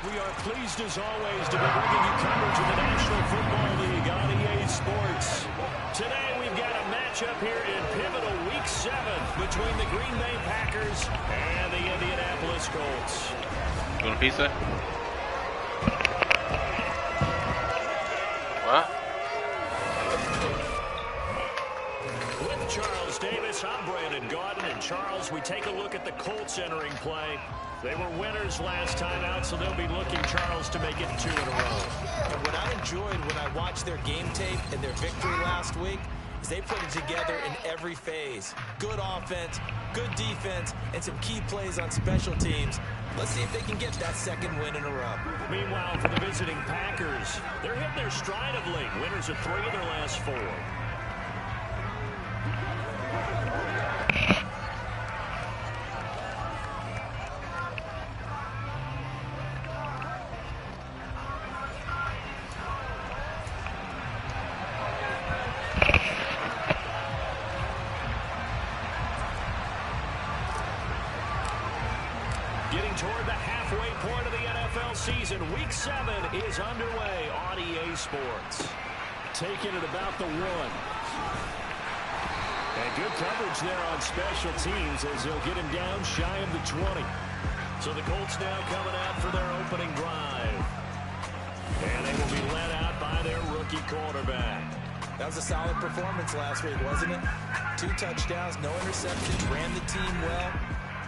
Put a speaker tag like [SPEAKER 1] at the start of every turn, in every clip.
[SPEAKER 1] We are pleased as always to be bringing you coverage of the National Football League on EA Sports. Today we've got a matchup here in pivotal Week 7 between the Green Bay Packers and the Indianapolis Colts.
[SPEAKER 2] You want a pizza? What?
[SPEAKER 1] With Charles Davis, I'm Brandon Gaudin. And Charles, we take a look at the Colts entering play. They were winners last time out, so they'll be looking, Charles, to make it 2 in a row.
[SPEAKER 3] And what I enjoyed when I watched their game tape and their victory last week is they put it together in every phase. Good offense, good defense, and some key plays on special teams. Let's see if they can get that second win in a row.
[SPEAKER 1] Meanwhile, for the visiting Packers, they're hitting their stride of late. Winners of 3 of their last 4. Toward the halfway point of the NFL season, Week 7 is underway on EA Sports. Taking it about the 1. And good coverage there on special teams as they'll get him down shy of the 20. So the Colts now coming out for their opening drive. And they will be led out by their rookie quarterback.
[SPEAKER 3] That was a solid performance last week, wasn't it? 2 touchdowns, no interceptions, ran the team well.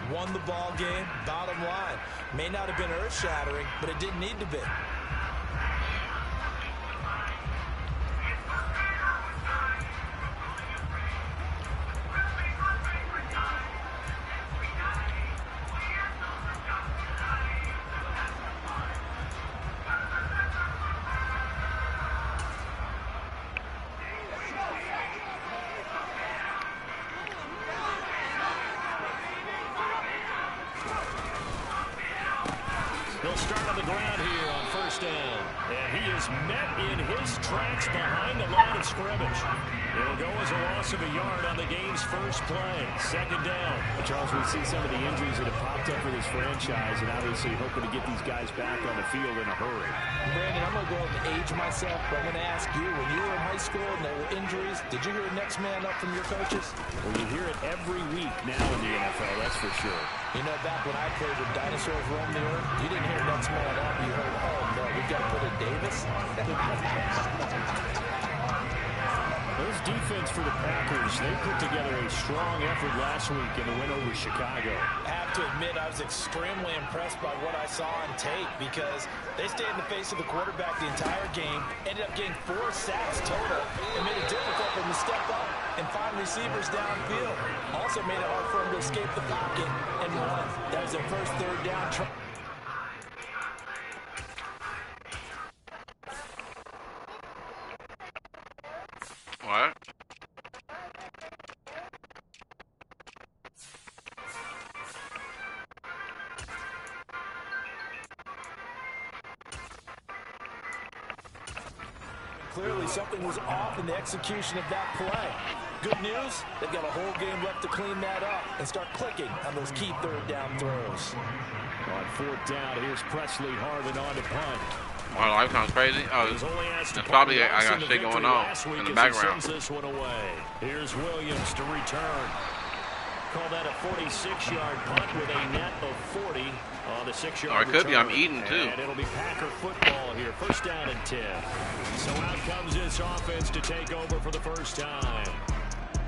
[SPEAKER 3] Won the ball game, bottom line. May not have been earth-shattering, but it didn't need to be.
[SPEAKER 1] He'll start on the ground here on first down. And he is met in his tracks behind the line of scrimmage. It'll go as a loss of a yard on the game's first play. Second down.
[SPEAKER 4] Charles, we see some of the injuries that have popped up for this franchise, and obviously hoping to get these guys back on the field in a hurry.
[SPEAKER 3] Brandon, I'm going to go ahead and age myself, but I'm going to ask you, when you were in high school and there were injuries, did you hear next man up from your coaches?
[SPEAKER 4] Well, you hear it every week now in the NFL, that's for sure.
[SPEAKER 3] You know, back when I played with dinosaurs roam the earth, you didn't hear next man up. You heard, oh, no, we've got to put in Davis.
[SPEAKER 4] Those defense for the Packers, they put together a strong effort last week in the win over Chicago.
[SPEAKER 3] I have to admit, I was extremely impressed by what I saw on tape because they stayed in the face of the quarterback the entire game, ended up getting 4 sacks total, and made it difficult for them to step up and find receivers downfield. Also made it hard for them to escape the pocket and run. That was their first third down try.
[SPEAKER 2] What?
[SPEAKER 3] Clearly something was off in the execution of that play. Good news, they've got a whole game left to clean that up and start clicking on those key third down throws.
[SPEAKER 4] On fourth down, here's Presley Harvin on to punt.
[SPEAKER 2] My life sounds crazy. Oh, it's probably I got shit going on in the background.
[SPEAKER 1] This one away. Here's Williams to return. Call that a 46-yard punt with a net of 40 on the 6-yard
[SPEAKER 2] Or it could be I'm eating too.
[SPEAKER 1] And it'll be Packer football here. First down and 10. So out comes this offense to take over for the first time.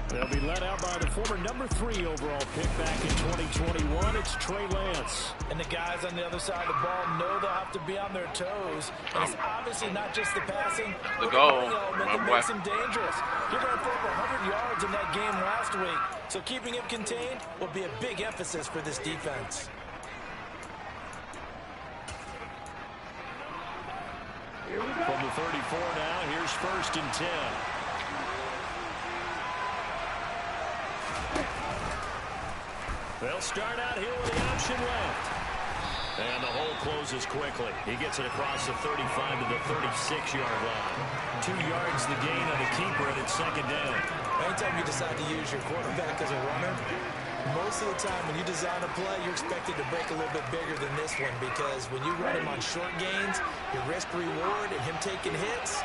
[SPEAKER 1] They'll be led out by the former number 3 overall pick back in 2021. It's Trey Lance.
[SPEAKER 3] And the guys on the other side of the ball know they'll have to be on their toes. And it's obviously not just the passing,
[SPEAKER 2] the
[SPEAKER 3] but
[SPEAKER 2] goal.
[SPEAKER 3] The element that makes him dangerous. He ran for over 100 yards in that game last week. So keeping him contained will be a big emphasis for this defense.
[SPEAKER 1] From the 34 now, here's first and 10. They'll start out here with the option left. And the hole closes quickly. He gets it across the 35 to the 36-yard line. 2 yards the gain on the keeper, and it's second down.
[SPEAKER 3] Anytime you decide to use your quarterback as a runner, Most of the time when you design a play, you're expected to break a little bit bigger than this one because when you run him on short gains, your risk-reward and him taking hits,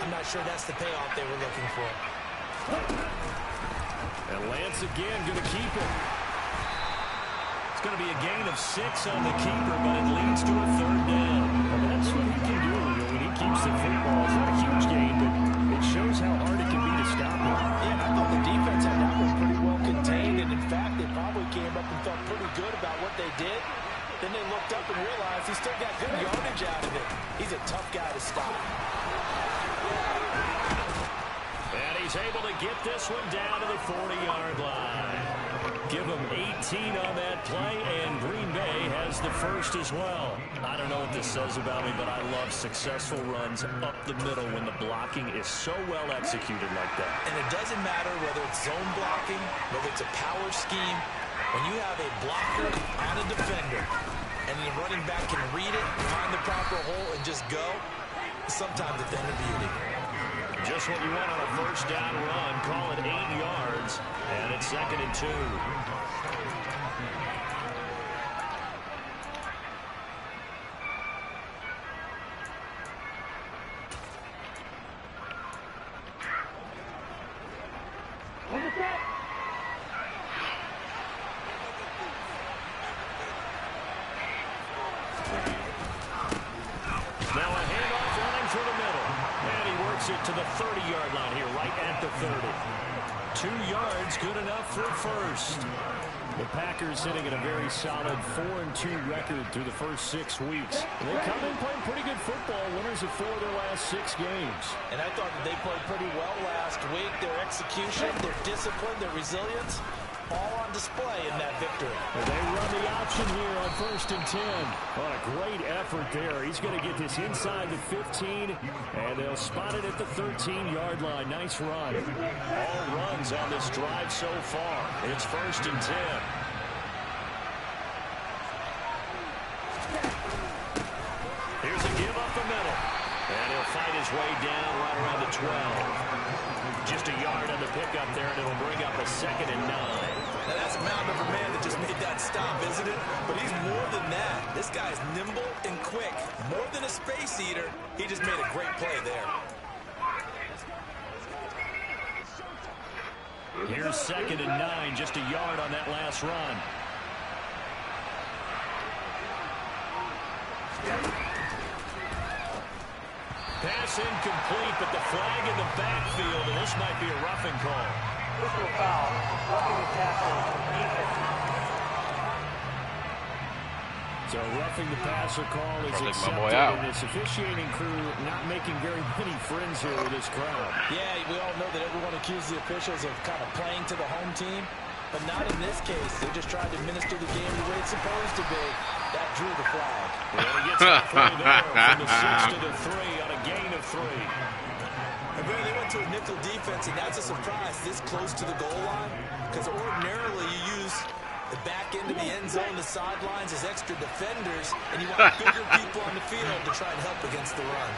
[SPEAKER 3] I'm not sure that's the payoff they were looking for.
[SPEAKER 4] And Lance again going to keep it.
[SPEAKER 1] It's going to be a gain of 6 on the keeper, but it leads to a 3rd down.
[SPEAKER 4] Well, that's what he can do when he keeps the football. It's not a huge gain, but it shows how hard it can be to stop him.
[SPEAKER 3] Yeah, I thought the defense had that one pretty well contained, and in fact, they probably came up and felt pretty good about what they did. Then they looked up and realized he still got good yardage out of it. He's a tough guy to stop.
[SPEAKER 1] And he's able to get this one down to the 40-yard line. Give him 18 on that play, and Green Bay has the first as well. I don't know what this says about me, but I love successful runs up the middle when the blocking is so well executed like that.
[SPEAKER 3] And it doesn't matter whether it's zone blocking, whether it's a power scheme. When you have a blocker on a defender, and the running back can read it, find the proper hole, and just go, sometimes a thing of beauty.
[SPEAKER 1] Just what you want on a first down run. Call it 8 yards, and it's 2nd and 2. Now a handoff running through the middle. And he works it to the 30-yard line here, right at the 30. 2 yards, good enough for first.
[SPEAKER 4] The Packers sitting at a very solid 4-2 record through the first 6 weeks. They come in playing pretty good football, winners of 4 of their last 6 games.
[SPEAKER 3] And I thought that they played pretty well last week. Their execution, their discipline, their resilience, all on display in that victory.
[SPEAKER 4] And they run the option here on 1st and 10. What a great effort there. He's going to get this inside the 15, and they'll spot it at the 13-yard line. Nice run.
[SPEAKER 1] All runs on this drive so far. It's 1st and 10. Here's a give up the middle. And he'll fight his way down right around the 12. Just a yard on the pickup there, and it'll bring up a 2nd and 9.
[SPEAKER 3] Now that's a mountain of a man that just made that stop, isn't it? But he's more than that. This guy's nimble and quick. More than a space eater, he just made a great play there.
[SPEAKER 1] Here's 2nd and 9, just a yard on that last run. Pass incomplete, but the flag in the backfield, and this might be a roughing call.
[SPEAKER 5] Personal foul, roughing the tackle, defense.
[SPEAKER 4] So roughing the passer call is accepted, and this officiating crew not making very many friends here with this crowd.
[SPEAKER 3] Yeah, we all know that everyone accused the officials of kind of playing to the home team, but not in this case. They just tried to administer the game the way it's supposed to be. That drew the flag.
[SPEAKER 1] Well, he gets that play there from the 6 to the 3 on a gain of 3.
[SPEAKER 3] And Barry, they went to a nickel defense, and that's a surprise this close to the goal line, because ordinarily you use the back end of the end zone, the sidelines as extra defenders, and you want bigger people on the field to try and help against the run.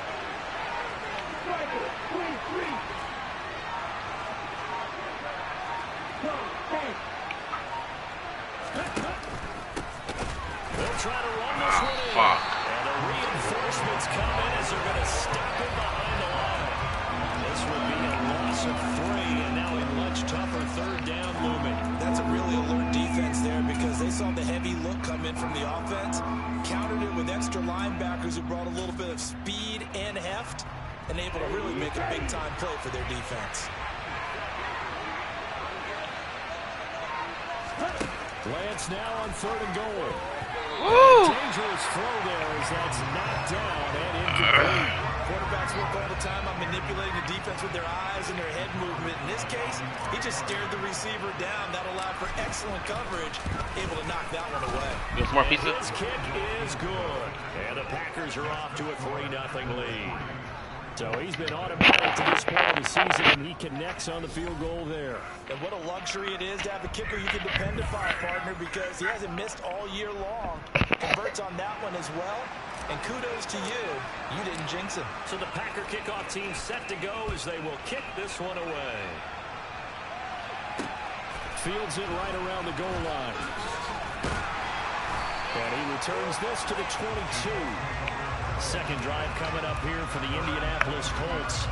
[SPEAKER 1] They'll try to run this one in. And the reinforcements come in as they're going to stop him behind the line. This would be a loss of 3, and now a much tougher 3rd down looming.
[SPEAKER 3] That's a really alert defense there because they saw the heavy look come in from the offense, countered it with extra linebackers who brought a little bit of speed and heft, and able to really make a big-time play for their defense.
[SPEAKER 4] Lance now on 3rd and goal.
[SPEAKER 1] Dangerous throw there as that's knocked down and incomplete.
[SPEAKER 3] Quarterbacks work all the time on manipulating the defense with their eyes and their head movement. In this case, he just stared the receiver down. That allowed for excellent coverage, able to knock that one away.
[SPEAKER 2] There's more pieces.
[SPEAKER 1] This kick is good. And the Packers are off to a 3-0 lead.
[SPEAKER 4] So he's been automatic to this point of the season, and he connects on the field goal there.
[SPEAKER 3] And what a luxury it is to have a kicker you can depend upon, partner, because he hasn't missed all year long. Converts on that one as well. And kudos to you. You didn't jinx him.
[SPEAKER 1] So the Packer kickoff team set to go as they will kick this one away.
[SPEAKER 4] Fields it right around the goal line. And he returns this to the 22. Second drive coming up here for the Indianapolis Colts.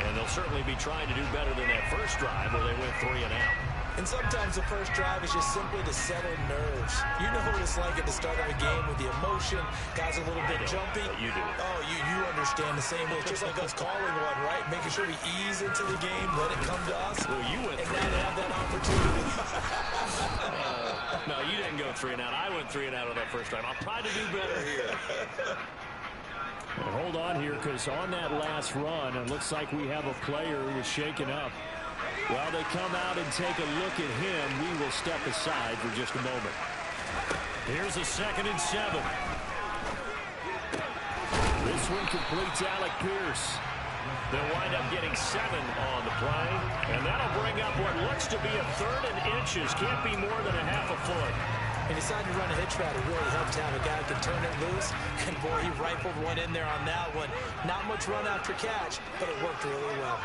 [SPEAKER 4] And they'll certainly be trying to do better than that first drive where they went 3 and out.
[SPEAKER 3] And sometimes the first drive is just simply to settle nerves. You know what it's like at the start of a game with the emotion. Guys a little bit jumpy.
[SPEAKER 4] You do.
[SPEAKER 3] Oh, you understand the same way. It's just like us calling one, right? Making sure we ease into the game, let it come to us.
[SPEAKER 4] Well, you went
[SPEAKER 3] and
[SPEAKER 4] 3
[SPEAKER 3] now
[SPEAKER 4] and
[SPEAKER 3] they
[SPEAKER 4] out.
[SPEAKER 3] have that opportunity.
[SPEAKER 4] No, you didn't go 3 and out. I went 3 and out on that first drive. I'll try to do better here. Well, hold on here, because on that last run, it looks like we have a player who was shaken up. While they come out and take a look at him, we will step aside for just a moment. Here's a 2nd and 7. This one completes Alec Pierce. They'll wind up getting 7 on the play, and that'll bring up what looks to be a 3rd and inches. Can't be more than a half a foot.
[SPEAKER 3] And decided to run a hitch route. It really helped to have a guy who can turn it loose. And boy, he rifled one in there on that one. Not much run after catch, but it worked really well.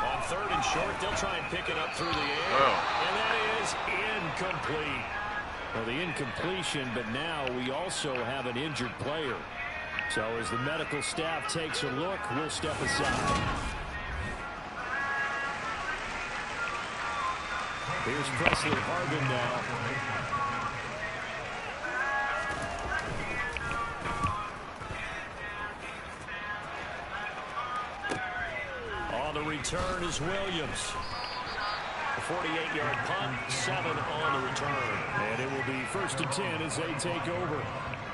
[SPEAKER 4] On 3rd and short, they'll try and pick it up through the air. And that is incomplete. Well, the incompletion, but now we also have an injured player. So as the medical staff takes a look, we'll step aside. Here's Presley Harvin now. On the return is Williams. A 48-yard punt, 7 on the return. And it will be 1st and 10 as they take over.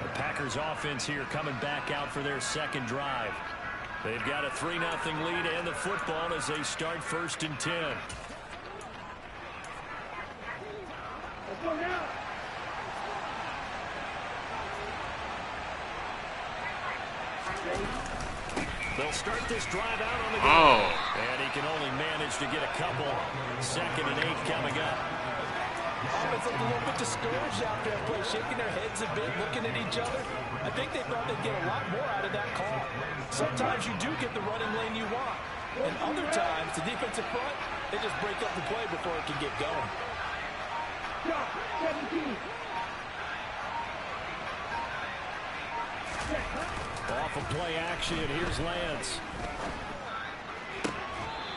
[SPEAKER 4] The Packers offense here coming back out for their second drive. They've got a 3-0 lead and the football as they start 1st and 10. They'll start this drive out on the go. And he can only manage to get a couple. 2nd and 8 coming up.
[SPEAKER 3] Offense looked a little bit discouraged out there, play, shaking their heads a bit, looking at each other. I think they thought they'd get a lot more out of that call. Sometimes you do get the running lane you want. And other times, the defensive front, they just break up the play before it can get going.
[SPEAKER 4] Off of play action, here's Lance.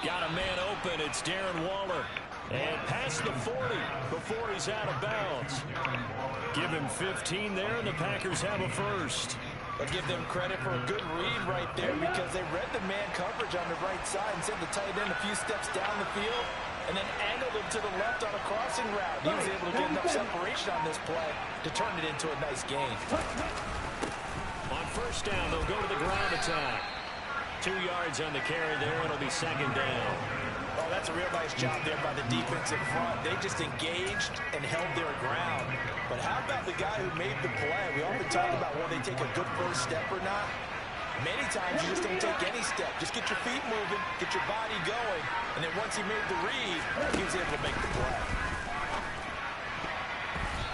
[SPEAKER 4] Got a man open, it's Darren Waller. And past the 40 before he's out of bounds. Give him 15 there, and the Packers have a first.
[SPEAKER 3] But give them credit for a good read right there because they read the man coverage on the right side and sent the tight end a few steps down the field and then angled him to the left on a crossing route. He was able to get enough separation on this play to turn it into a nice gain.
[SPEAKER 4] On 1st down, they'll go to the ground attack. 2 yards on the carry there. It'll be 2nd down.
[SPEAKER 3] Oh, that's a real nice job there by the defensive front. They just engaged and held their ground. But how about the guy who made the play? We often talk about whether they take a good first step or not. Many times you just don't take any step. Just get your feet moving, get your body going, and then once he made the read, he was able to make the play.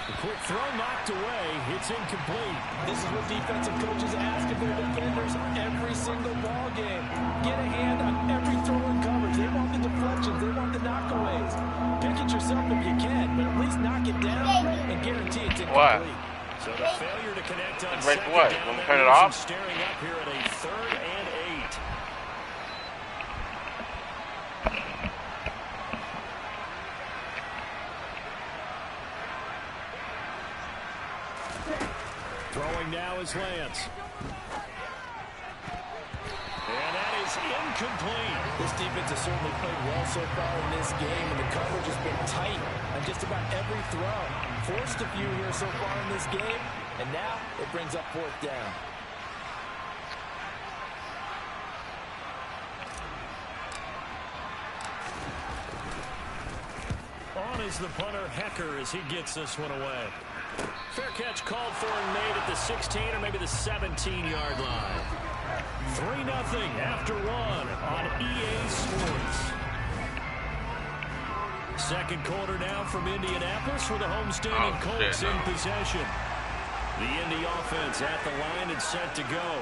[SPEAKER 4] The quick throw knocked away. It's incomplete.
[SPEAKER 3] This is what defensive coaches ask of their defenders every single ball game. Get a hand on every throw in coverage. They want the deflections. They want the knockaways. Pick it yourself if you can, but at least knock it down and guarantee it's incomplete.
[SPEAKER 2] What?
[SPEAKER 4] So the failure to connect on
[SPEAKER 2] Wait,
[SPEAKER 4] 2nd
[SPEAKER 2] what?
[SPEAKER 4] down.
[SPEAKER 2] Want me to turn it off?
[SPEAKER 4] Staring up here at a 3rd and 8. Throwing now is Lance. And that is incomplete.
[SPEAKER 3] This defense has certainly played well so far in this game, and the coverage has been tight on just about every throw. Forced a few here so far in this game, and now it brings up 4th down.
[SPEAKER 4] On is the punter, Hecker, as he gets this one away. Fair catch called for and made at the 16 or maybe the 17-yard line. 3-0 after 1 on EA Sports. Second quarter now from Indianapolis for the homestanding Colts in possession. The Indy offense at the line and set to go.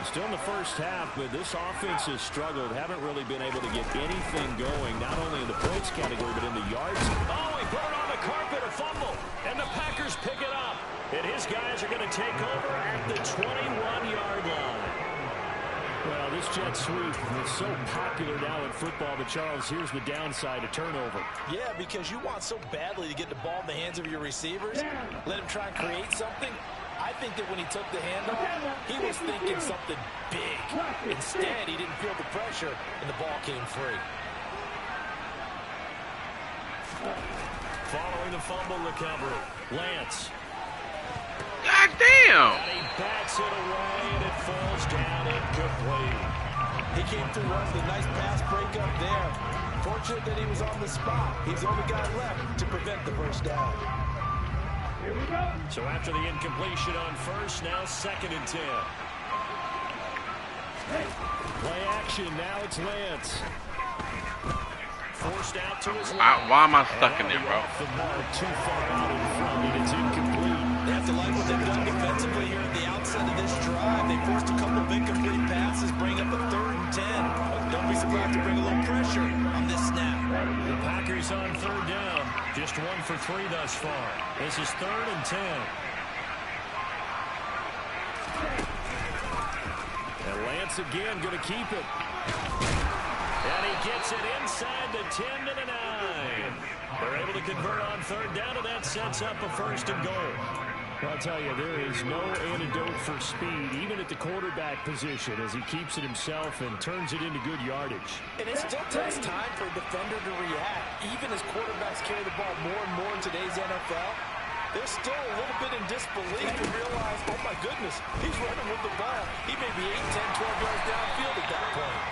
[SPEAKER 4] Still in the first half, but this offense has struggled. Haven't really been able to get anything going, not only in the points category, but in the yards.
[SPEAKER 1] Oh, he put it on the carpet, a fumble. And the Packers pick it up. And his guys are going to take over at the 21-yard line.
[SPEAKER 4] Well, this jet sweep is so popular now in football, but Charles, here's the downside, a turnover.
[SPEAKER 3] Yeah, because you want so badly to get the ball in the hands of your receivers. Let him try and create something. I think that when he took the handoff, he was thinking something big. Instead, he didn't feel the pressure, and the ball came free.
[SPEAKER 1] Following the fumble recovery, Lance.
[SPEAKER 2] God damn!
[SPEAKER 1] And he bats it away, and it falls down incomplete.
[SPEAKER 3] He came through with a nice pass breakup there. Fortunate that he was on the spot. He's the only guy left to prevent the first down.
[SPEAKER 1] So after the incompletion on first, now 2nd and 10.
[SPEAKER 4] Play action, now it's Lance.
[SPEAKER 1] Forced out to his
[SPEAKER 2] Why am I stuck in there, bro?
[SPEAKER 4] Off the mark, too far out in front, and it's incomplete.
[SPEAKER 3] They have to like what they've done defensively here at the outset of this drive. They forced a couple of incomplete passes, bring up a 3rd and 10. Don't be surprised to bring a little pressure on this snap.
[SPEAKER 1] The Packers on 3rd down. Just 1 for 3 thus far. This is 3rd and 10.
[SPEAKER 4] And Lance again going to keep it.
[SPEAKER 1] And he gets it inside the 10 to the 9. They're able to convert on 3rd down, and that sets up a 1st and goal.
[SPEAKER 4] I'll tell you, there is no antidote for speed, even at the quarterback position, as he keeps it himself and turns it into good yardage.
[SPEAKER 3] And it still takes time for a defender to react. Even as quarterbacks carry the ball more and more in today's NFL, they're still a little bit in disbelief to realize, oh my goodness, he's running with the ball. He may be 8, 10, 12 yards downfield at that point.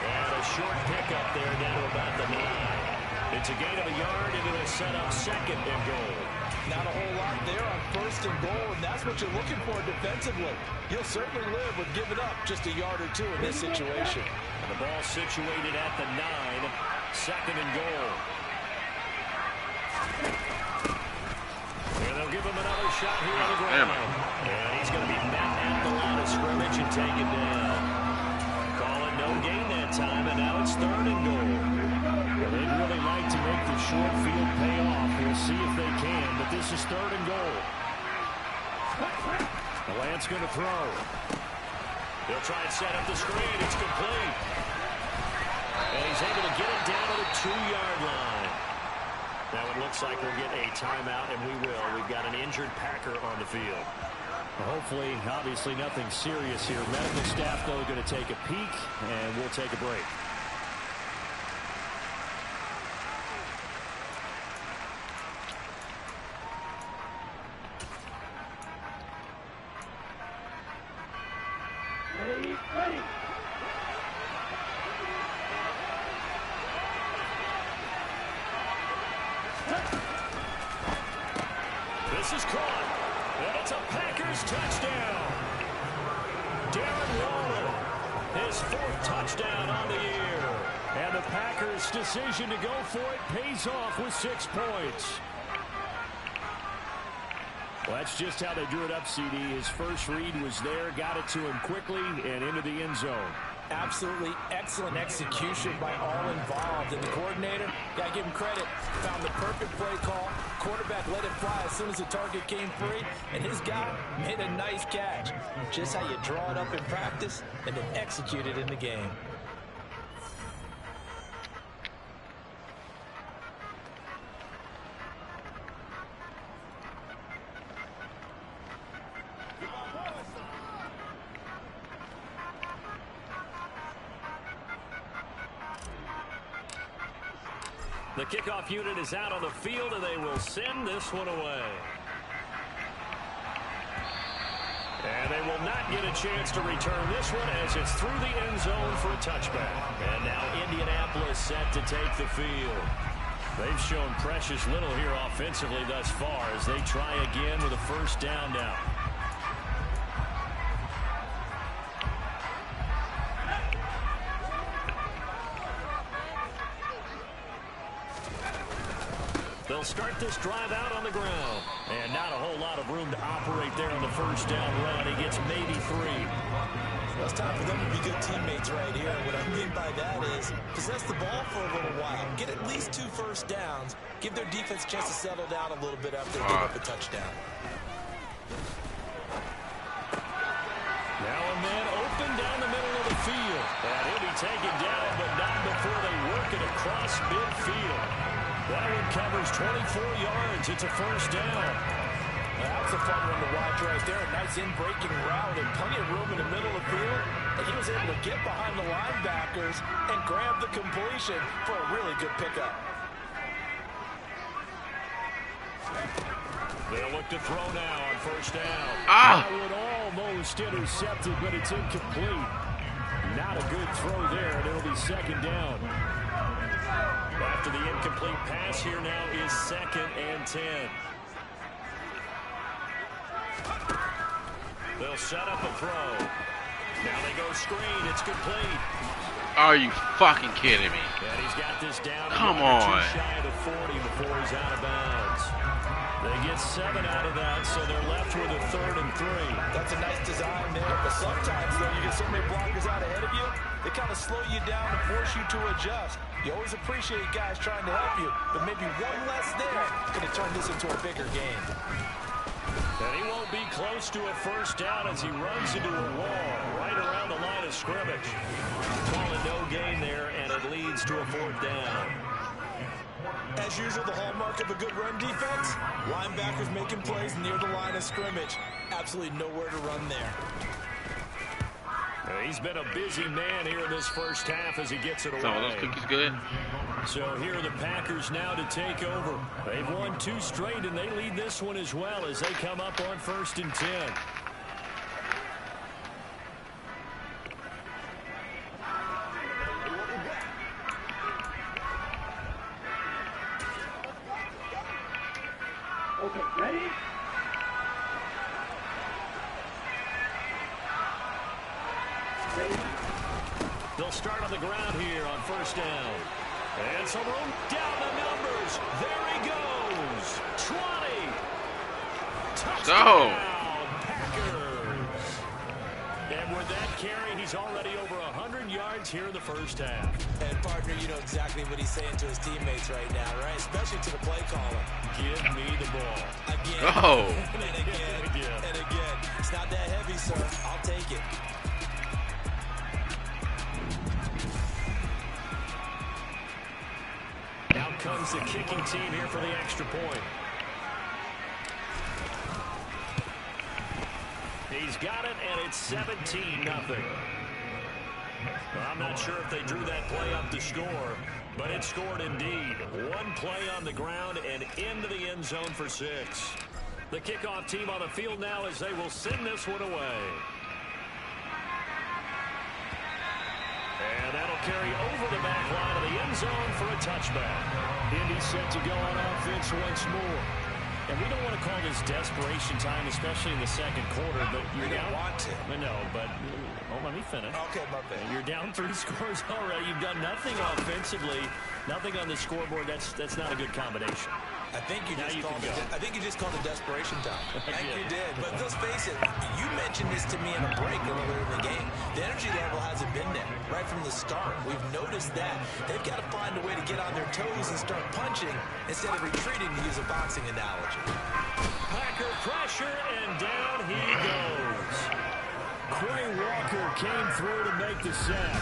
[SPEAKER 1] And a short pickup there down to about the 9. It's a gain of a yard, and it'll set up 2nd and goal.
[SPEAKER 3] Not a whole lot there on 1st and goal, and that's what you're looking for defensively. You'll certainly live with giving up just a yard or 2 in this situation.
[SPEAKER 1] And the ball situated at the 9, 2nd and goal. And they'll give him another shot here on the ground. And he's going to be met at the line of scrimmage and take it down. Calling no gain that time, and now it's 3rd and goal.
[SPEAKER 4] Well, they'd really like to make the short field pay off. We'll see if they can, but this is 3rd and goal. The Lance going to throw.
[SPEAKER 1] He'll try and set up the screen. It's complete. And he's able to get it down to the 2-yard line. Now it looks like we'll get a timeout, and we will. We've got an injured Packer on the field.
[SPEAKER 4] Well, hopefully, obviously nothing serious here. Medical staff, though, going to take a peek, and we'll take a break.
[SPEAKER 1] This is caught, and it's a Packers touchdown. Darren Waller, his 4th touchdown on the year.
[SPEAKER 4] And the Packers' decision to go for it pays off with 6 points. Well, that's just how they drew it up, CD. His first read was there, got it to him quickly, and into the end zone.
[SPEAKER 3] Absolutely excellent execution by all involved. And the coordinator, got to give him credit, found the perfect play call. Quarterback let it fly as soon as the target came free, and his guy made a nice catch. Just how you draw it up in practice and then execute it in the game.
[SPEAKER 1] The kickoff unit is out on the field, and they will send this one away. And they will not get a chance to return this one as it's through the end zone for a touchback. And now Indianapolis set to take the field.
[SPEAKER 4] They've shown precious little here offensively thus far as they try again with a 1st down now.
[SPEAKER 1] They'll start this drive out on the ground.
[SPEAKER 4] And not a whole lot of room to operate there on the 1st down run. He gets maybe 3.
[SPEAKER 3] Well, it's time for them to be good teammates right here. What I mean by that is possess the ball for a little while. Get at least 2 first downs. Give their defense a chance to settle down a little bit after they give up a touchdown.
[SPEAKER 4] Now a man open down the middle of the field. And he'll be taken down, but not before they work it across midfield. That one covers 24 yards. It's a first down.
[SPEAKER 3] That's a fun one to watch right there. A nice in-breaking route and plenty of room in the middle of the field. And he was able to get behind the linebackers and grab the completion for a really good pickup.
[SPEAKER 4] They'll look to throw now on first down.
[SPEAKER 2] Ah!
[SPEAKER 4] That would almost intercepted, but it's incomplete. Not a good throw there, and it'll be second down. After the incomplete pass, here now is 2nd and 10. They'll set up a throw. Now they go screen. It's complete.
[SPEAKER 2] Are you fucking kidding me?
[SPEAKER 4] And he's got this down.
[SPEAKER 2] Come on.
[SPEAKER 4] Too shy of the 40 before he's out of bounds. They get 7 out of that, so they're left with a 3rd and 3.
[SPEAKER 3] That's a nice design there, but sometimes, though, you get so many blockers out ahead of you, they kind of slow you down and force you to adjust. You always appreciate guys trying to help you, but maybe one less there is going to turn this into a bigger game.
[SPEAKER 4] And he won't be close to a first down as he runs into a wall right around the line of scrimmage. Call it no gain there, and it leads to a 4th down.
[SPEAKER 3] As usual, the hallmark of a good run defense, linebackers making plays near the line of scrimmage. Absolutely nowhere to run there.
[SPEAKER 4] He's been a busy man here in this first half as he gets it away.
[SPEAKER 2] Some of those cookies good.
[SPEAKER 4] So here are the Packers now to take over. They've won 2 straight, and they lead this one as well as they come up on 1st and 10.
[SPEAKER 5] Okay, ready?
[SPEAKER 4] They'll start on the ground here on first down. And some room down the numbers. There he goes. 20. Touchdown, Packers. And with that carry, he's already over 100 yards here in the first half.
[SPEAKER 3] And, partner, you know exactly what he's saying to his teammates right now, right? Especially to the play caller.
[SPEAKER 4] Give me the ball.
[SPEAKER 3] Again.
[SPEAKER 2] Oh.
[SPEAKER 3] And again. And again. It's not that heavy, sir. I'll take it.
[SPEAKER 4] Now comes the kicking team here for the extra point. He's got it, and it's 17-0. I'm not sure if they drew that play up to score, but it scored indeed. 1 play on the ground and into the end zone for 6. The kickoff team on the field now as they will send this one away. And that'll carry over the back line of the end zone for a touchback. Indy set to go on offense once more. And we don't want to call this desperation time, especially in the second quarter, but you're down.
[SPEAKER 3] Want to.
[SPEAKER 4] No, but let me finish.
[SPEAKER 3] Okay, my bad.
[SPEAKER 4] You're down 3 scores already. You've done nothing offensively, nothing on the scoreboard. That's not a good combination.
[SPEAKER 3] I think you just called it desperation time. I think you did. But let's face it, you mentioned this to me in a break earlier in the game. The energy level hasn't been there right from the start. We've noticed that. They've got to find a way to get on their toes and start punching instead of retreating, to use a boxing analogy.
[SPEAKER 4] Packer pressure, and down he goes. Quay Walker came through to make the sack.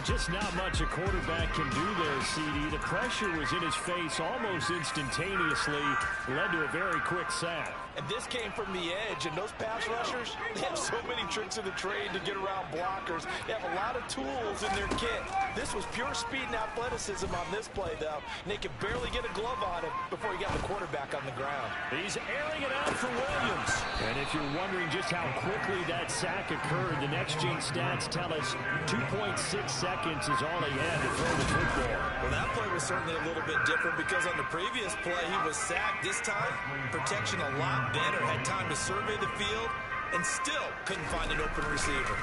[SPEAKER 4] Just not much a quarterback can do there, CD. The pressure was in his face almost instantaneously, led to a very quick sack.
[SPEAKER 3] And this came from the edge, and those pass rushers, they have so many tricks of the trade to get around blockers. They have a lot of tools in their kit. This was pure speed and athleticism on this play, though, and they could barely get a glove on him before he got the quarterback on the ground.
[SPEAKER 4] He's airing it out for Williams. And if you're wondering just how quickly that sack occurred, the next-gen stats tell us 2.6 seconds is all he had to throw the football.
[SPEAKER 3] Well, that play was certainly a little bit different because on the previous play, he was sacked. This time, protection a lot better, had time to survey the field, and still couldn't find an open receiver.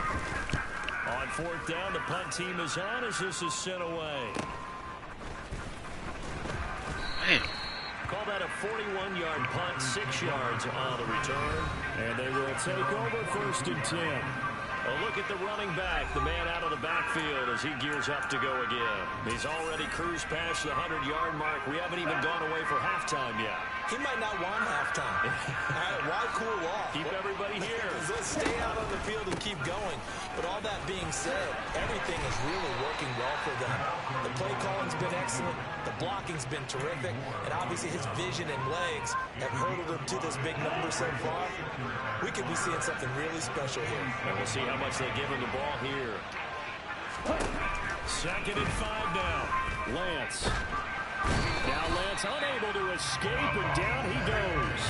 [SPEAKER 4] On 4th down, the punt team is on as this is sent away.
[SPEAKER 2] Man.
[SPEAKER 4] Call that a 41-yard punt, 6 yards on the return. And they will take over 1st and 10.
[SPEAKER 1] A look at the running back, the man out of the backfield as he gears up to go again. He's already cruised past the 100-yard mark. We haven't even gone away for halftime yet.
[SPEAKER 3] He might not want halftime. All right, why cool off?
[SPEAKER 1] Keep everybody here.
[SPEAKER 3] Let's stay out on the field and keep going. But all that being said, everything is really working well for them. The play calling's been excellent. The blocking's been terrific. And obviously his vision and legs have hurdled him to this big number so far. We could be seeing something really special here.
[SPEAKER 1] And we'll see how much they give him the ball here. 2nd and 5 now. Lance. Now Lance unable to escape, and down he goes.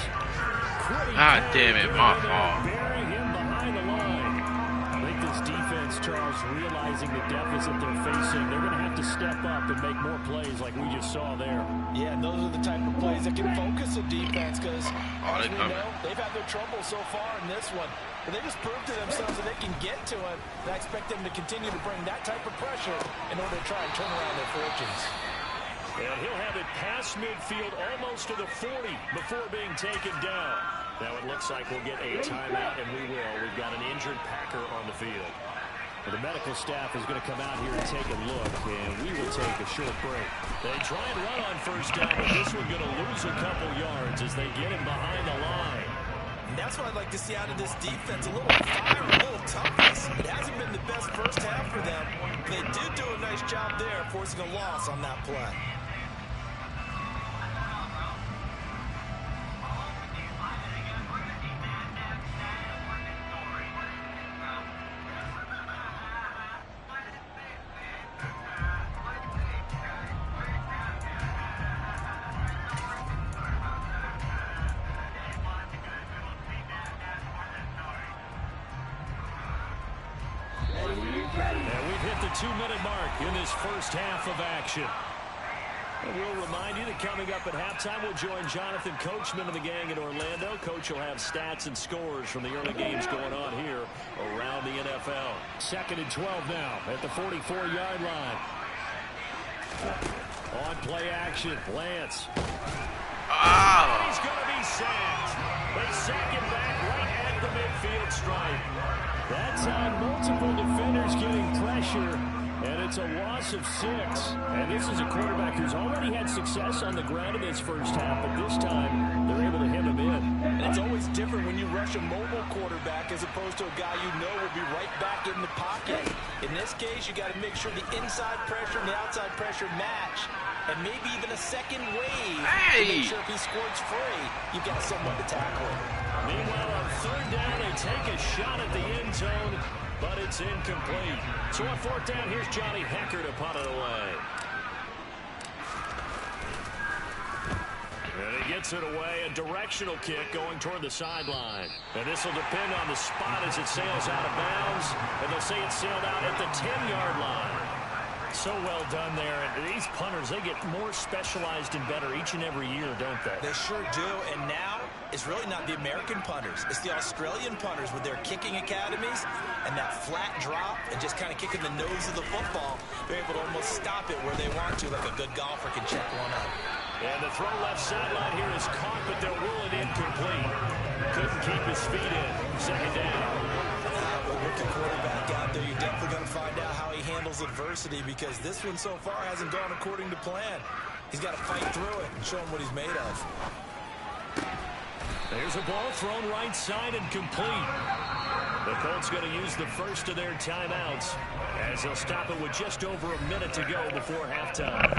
[SPEAKER 2] Damn it, my fault.
[SPEAKER 4] Burying him behind the line. I think this defense, Charles, realizing the deficit they're facing, they're going to have to step up and make more plays like we just saw there.
[SPEAKER 3] Yeah, and those are the type of plays that can focus a defense because, as we
[SPEAKER 2] coming.
[SPEAKER 3] know, they've had their trouble so far in this one. But they just proved to themselves that they can get to it. And I expect them to continue to bring that type of pressure in order to try and turn around their fortunes.
[SPEAKER 1] And he'll have it past midfield almost to the 40 before being taken down. Now it looks like we'll get a timeout, and we will. We've got an injured Packer on the field.
[SPEAKER 4] Well, the medical staff is going to come out here and take a look, and we will take a short break.
[SPEAKER 1] They try and run on first down, but this one going to lose a couple yards as they get him behind the line.
[SPEAKER 3] And that's what I'd like to see out of this defense, a little fire, a little toughness. It hasn't been the best first half for them. They did do a nice job there, forcing a loss on that play.
[SPEAKER 1] And we've hit the 2-minute mark in this first half of action. And we'll remind you that coming up at halftime, we'll join Jonathan Coachman and the gang in Orlando. Coach will have stats and scores from the early games going on here around the NFL.
[SPEAKER 4] 2nd and 12 now at the 44-yard line. On play action, Lance.
[SPEAKER 1] He's going to be sacked. They sack him back right at the midfield stripe.
[SPEAKER 4] That's on multiple defenders getting pressure, and it's a loss of 6. And this is a quarterback who's already had success on the ground in this first half, but this time they're able to hem him in.
[SPEAKER 3] And it's always different when you rush a mobile quarterback as opposed to a guy you know will be right back in the pocket. In this case, you got to make sure the inside pressure and the outside pressure match, and maybe even a second wave to make sure if he squirts free, you've got someone to tackle him.
[SPEAKER 1] Meanwhile, on 3rd down, they take a shot at the end zone, but it's incomplete. So on 4th down, here's Johnny Hekker to punt it away. And he gets it away, a directional kick going toward the sideline. And this will depend on the spot as it sails out of bounds, and they'll say it sailed out at the 10-yard line.
[SPEAKER 4] So well done there. And these punters, they get more specialized and better each and every year, don't they?
[SPEAKER 3] They sure do. And now it's really not the American punters. It's the Australian punters with their kicking academies and that flat drop and just kind of kicking the nose of the football. They're able to almost stop it where they want to, like a good golfer can check one out.
[SPEAKER 1] And the throw left sideline here is caught, but they'll rule it incomplete. Couldn't keep his feet in. 2nd down.
[SPEAKER 3] With the quarterback out there, you're definitely going to find out how he handles adversity because this one so far hasn't gone according to plan. He's got to fight through it and show him what he's made of.
[SPEAKER 1] There's a ball thrown right side and complete. The Colts going to use the first of their timeouts as they'll stop it with just over a minute to go before halftime.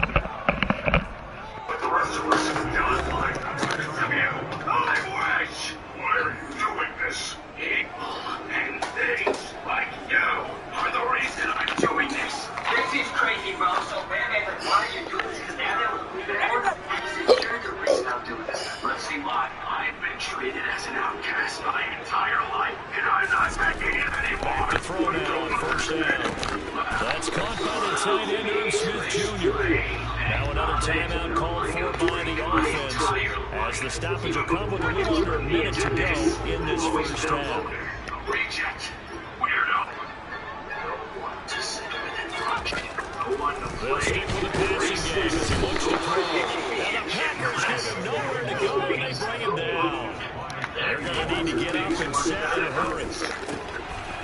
[SPEAKER 6] But the rest of us is done like from you. I wish. Why are you doing this? People and things like you are the reason I'm doing this.
[SPEAKER 7] This is crazy, bro. So why are you doing this? Because now you're the reason I'm doing this.
[SPEAKER 6] Let's see why. I've been treated as an outcast my entire life, and I'm not taking it anymore.
[SPEAKER 1] The throw now on 1st down. That's caught by the tight end, Irv Smith Jr. Now another timeout called for by the offense as the stoppage will come with a little under a minute to go in this first half.
[SPEAKER 6] Reject. Weirdo.
[SPEAKER 1] They'll stick with the passing game as he looks to throw. And the Packers give him nowhere to go, and they bring him down. They're going to need to get up and set in a hurry.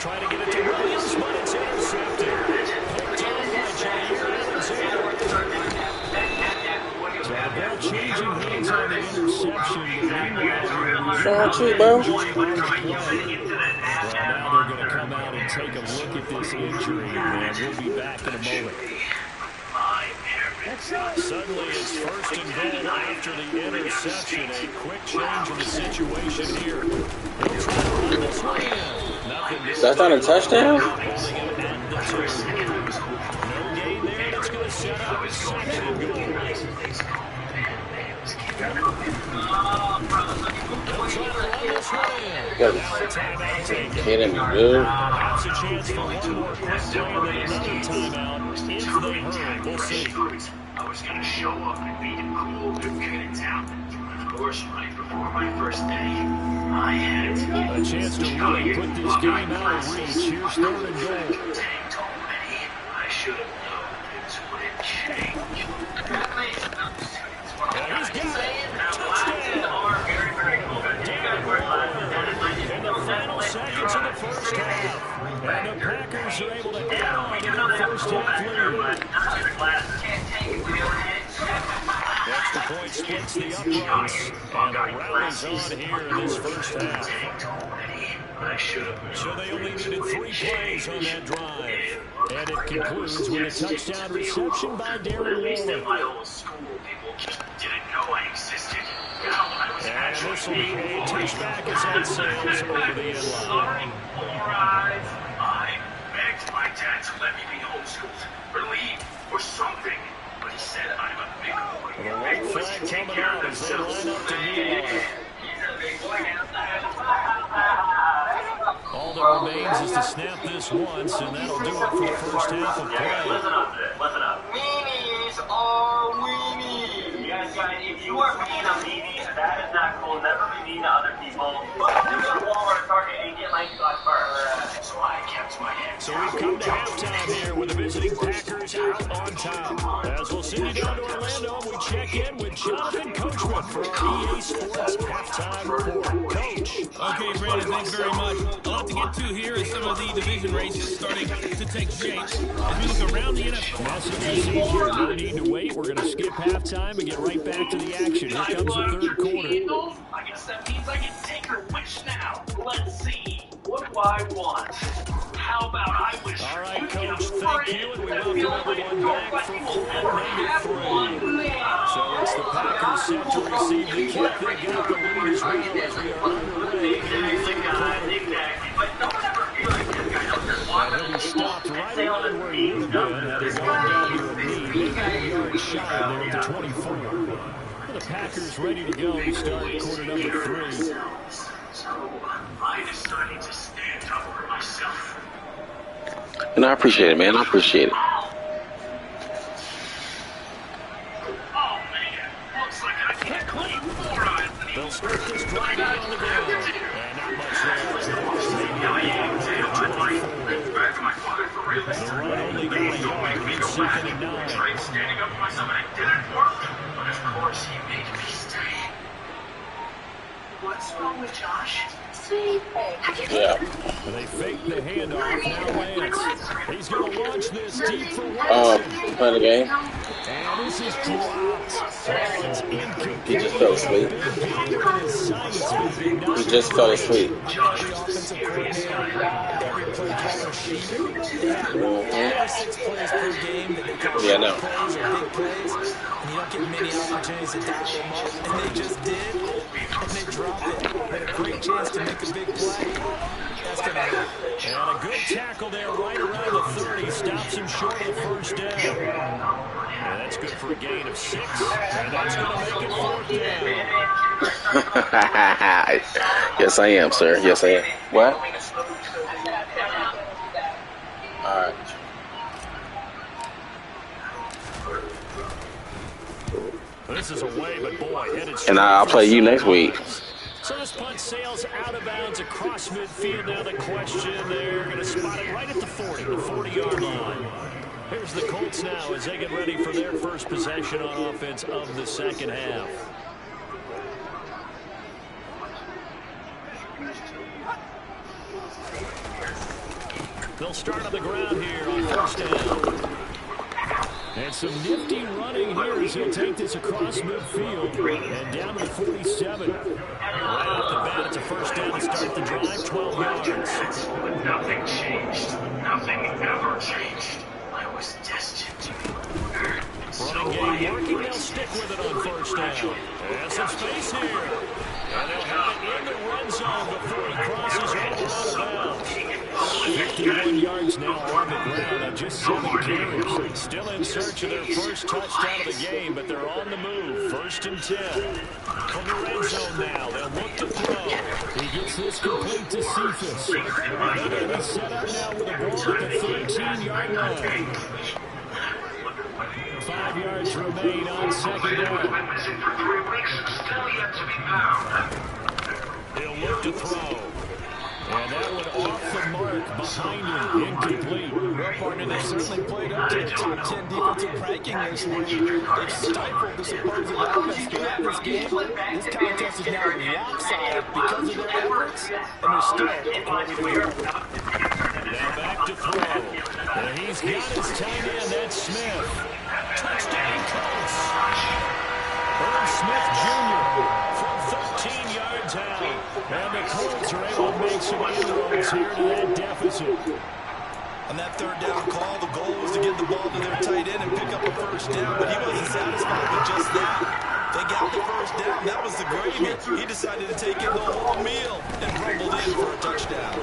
[SPEAKER 1] trying to get it to Williams, but it's intercepted. Picked on by Jair Alexander. So the ball changing hands on the interception.
[SPEAKER 8] What's wrong with you, bro?
[SPEAKER 1] Now they're going to come out and take a look at this injury, and we'll be back in a moment. Suddenly it's first and goal after the interception. A quick change in the situation here. He'll try to run this one in.
[SPEAKER 8] That's not a touchdown?
[SPEAKER 1] No gain there. That's going to set up a second and goal.
[SPEAKER 8] Kidding me, dude.
[SPEAKER 1] That's a chance for one more quick play and then another timeout if they hurry. We'll see.
[SPEAKER 6] I was going to show up and beat him cool, good kid in town. Of course, right before my first day, I had to
[SPEAKER 1] A chance to really put this game out of reach. Here's third and goal.
[SPEAKER 6] Dang, told me I should have known things wouldn't change.
[SPEAKER 1] He's got it. Touchdown. In the final seconds of the first half. And the Packers are able to add on to their first half lead. Extra point splits the uprights. And the rally's on here in this first half. So they only needed 3 plays on that drive. And it concludes with a touchdown reception by Darren Waller.
[SPEAKER 6] Didn't know I existed.
[SPEAKER 1] And this will be a touchback as that sails over the end line.
[SPEAKER 6] I begged my dad to let me be homeschooled, or leave, or something. But he said I'm a big boy.
[SPEAKER 1] The white flag coming out as they line up to Neal. All that remains is to snap this once, and that'll do it for the first half of play.
[SPEAKER 7] Listen up. Weenies are weenies. Yes, guys, if you are being a weenie, that is not cool. Never be mean to other people. But do go to Walmart or Target and get my stuff first.
[SPEAKER 6] So I kept my head
[SPEAKER 1] So we've come to halftime here with the visiting Packers out on top. As we'll send you down to Orlando, we check in with Jonathan Coachman for our EA Sports halftime report. Coach.
[SPEAKER 9] Okay, Brandon, thanks very much. A lot to get to here as some of the division races starting to take shape. As we look around the NFL.
[SPEAKER 1] Message received here. No need to wait. We're going to skip halftime and get right back to the action. Here comes the third quarter.
[SPEAKER 6] I guess that means I can take her wish now. Let's see. What do I want? How about I wish?
[SPEAKER 1] All right, Coach, thank you, and we welcome everyone back for quarter number 3. So it's the Packers set to receive the kick. They got the lead as well as we are underway in the third quarter. And he'll be stopped right around where he would have been had he gone down to a knee, maybe a yard shy there at the 24. The Packers ready to go to start quarter number 3.
[SPEAKER 6] So I decided to stand up for myself.
[SPEAKER 8] And I appreciate it, man. I appreciate it.
[SPEAKER 6] Oh man, looks like I can't clean 4 eyes.
[SPEAKER 1] They'll start this drive out on the ground. And not much there.
[SPEAKER 6] Back to my father for real this time.
[SPEAKER 1] The run only got a yard. It's 2nd and 9.
[SPEAKER 6] Tried standing up for myself and it didn't work. But of course he made me stay. What's wrong with Josh?
[SPEAKER 8] Yeah.
[SPEAKER 1] They fake the handoff. Now Lance. He's going to launch this deep for Watson.
[SPEAKER 8] Play the game.
[SPEAKER 1] And this is dropped. Fans incomplete.
[SPEAKER 8] He just fell asleep. He just fell asleep. Yeah, I know.
[SPEAKER 3] And you don't get many opportunities to dial them up. And they just did. And they dropped it. Had a great chance to make a big play. That's going to hurt.
[SPEAKER 1] And a good tackle there right around the 30. Stops him short of the first down. And that's good for a gain of 6. And that's going to make it 4th down.
[SPEAKER 8] Yes, I am, sir. Yes, I am. What? All right.
[SPEAKER 1] This is away, but boy, headed
[SPEAKER 8] And I'll play you next week.
[SPEAKER 1] So this punt sails out of bounds across midfield. Now the question, they're going to spot it right at the 40, the 40-yard line. Here's the Colts now as they get ready for their first possession on offense of the second half.
[SPEAKER 4] They'll start on the ground here on first down. And some nifty running here as he'll take this across midfield and down to the 47. Right off the bat, it's a first down to start the drive, 12 yards.
[SPEAKER 6] Nothing changed. Nothing ever changed. I was destined to be murdered.
[SPEAKER 4] Running game working, they'll stick with it on first down. And some space here. And they'll have it in the red zone before he crosses over out of bounds. 51 yards now on the ground on just 7 carries. Still in search of their first touchdown of the game, but they're on the move. First and 10. From the red zone now, they'll look to throw. He gets this complete to Cephas. They're going to be set up now with a ball at the 13-yard line. 5 yards remain on second down. He'll look to throw. And that one off the mark behind him, incomplete.
[SPEAKER 3] Well, partner, they certainly played up to the top 10 defensive ranking this week. They've stifled the supposed offense throughout this game. This contest is now lopsided because of their efforts, and they're still a quarter to go.
[SPEAKER 4] Now back to throw. And he's got his tight end, that's Smith. Touchdown, Colts. Irv Smith Jr. from 13 yards out. And the Colts are able to make some inroads here to that deficit.
[SPEAKER 3] On that third down call, the goal was to get the ball to their tight end and pick up a first down, but he wasn't satisfied with just that. They got the first down. That was the gravy. He decided to take in the whole meal and rumbled in for a touchdown.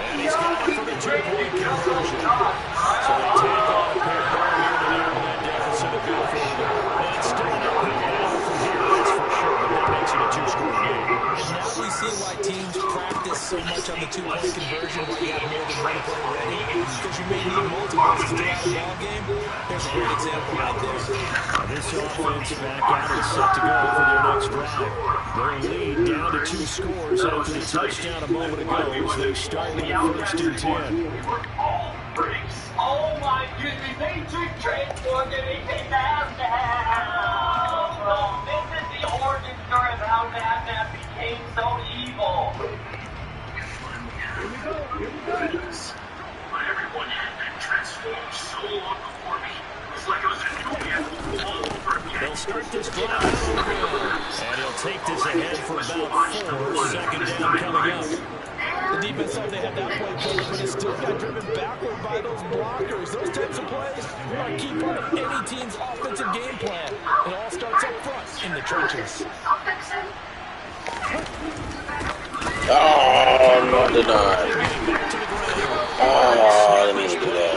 [SPEAKER 4] And he's got it for the two-point conversion. So they take off a pair of ball here to narrow that deficit a bit further. And it's still an uphill battle from here, that's for sure, but that makes it a two-score game.
[SPEAKER 3] Now we see why teams practice so much on the two-point conversion, why you have more than one play ready, because you may need multiples to stay out of the ball game. There's a great example right there.
[SPEAKER 4] This offense back out and set to go for their next drive. Their lead down to 2 scores after the touchdown a moment ago as they start with the first and 10.
[SPEAKER 7] Oh my goodness, they took transport and they take that down. So this is the origin story of how Batman became so evil.
[SPEAKER 6] Here we go. But everyone had been transformed so long before me. It's like it was a new man all over again.
[SPEAKER 4] They'll start this drive out on the ground. And he'll take this ahead for about 4. Second down coming up.
[SPEAKER 3] The defense thought they had that play covered, but it still got driven backward by those blockers. Those types of plays are a key part of any team's offensive game plan. It all starts up front in the trenches.
[SPEAKER 8] Oh, not denied. Oh, I didn't mean to do that.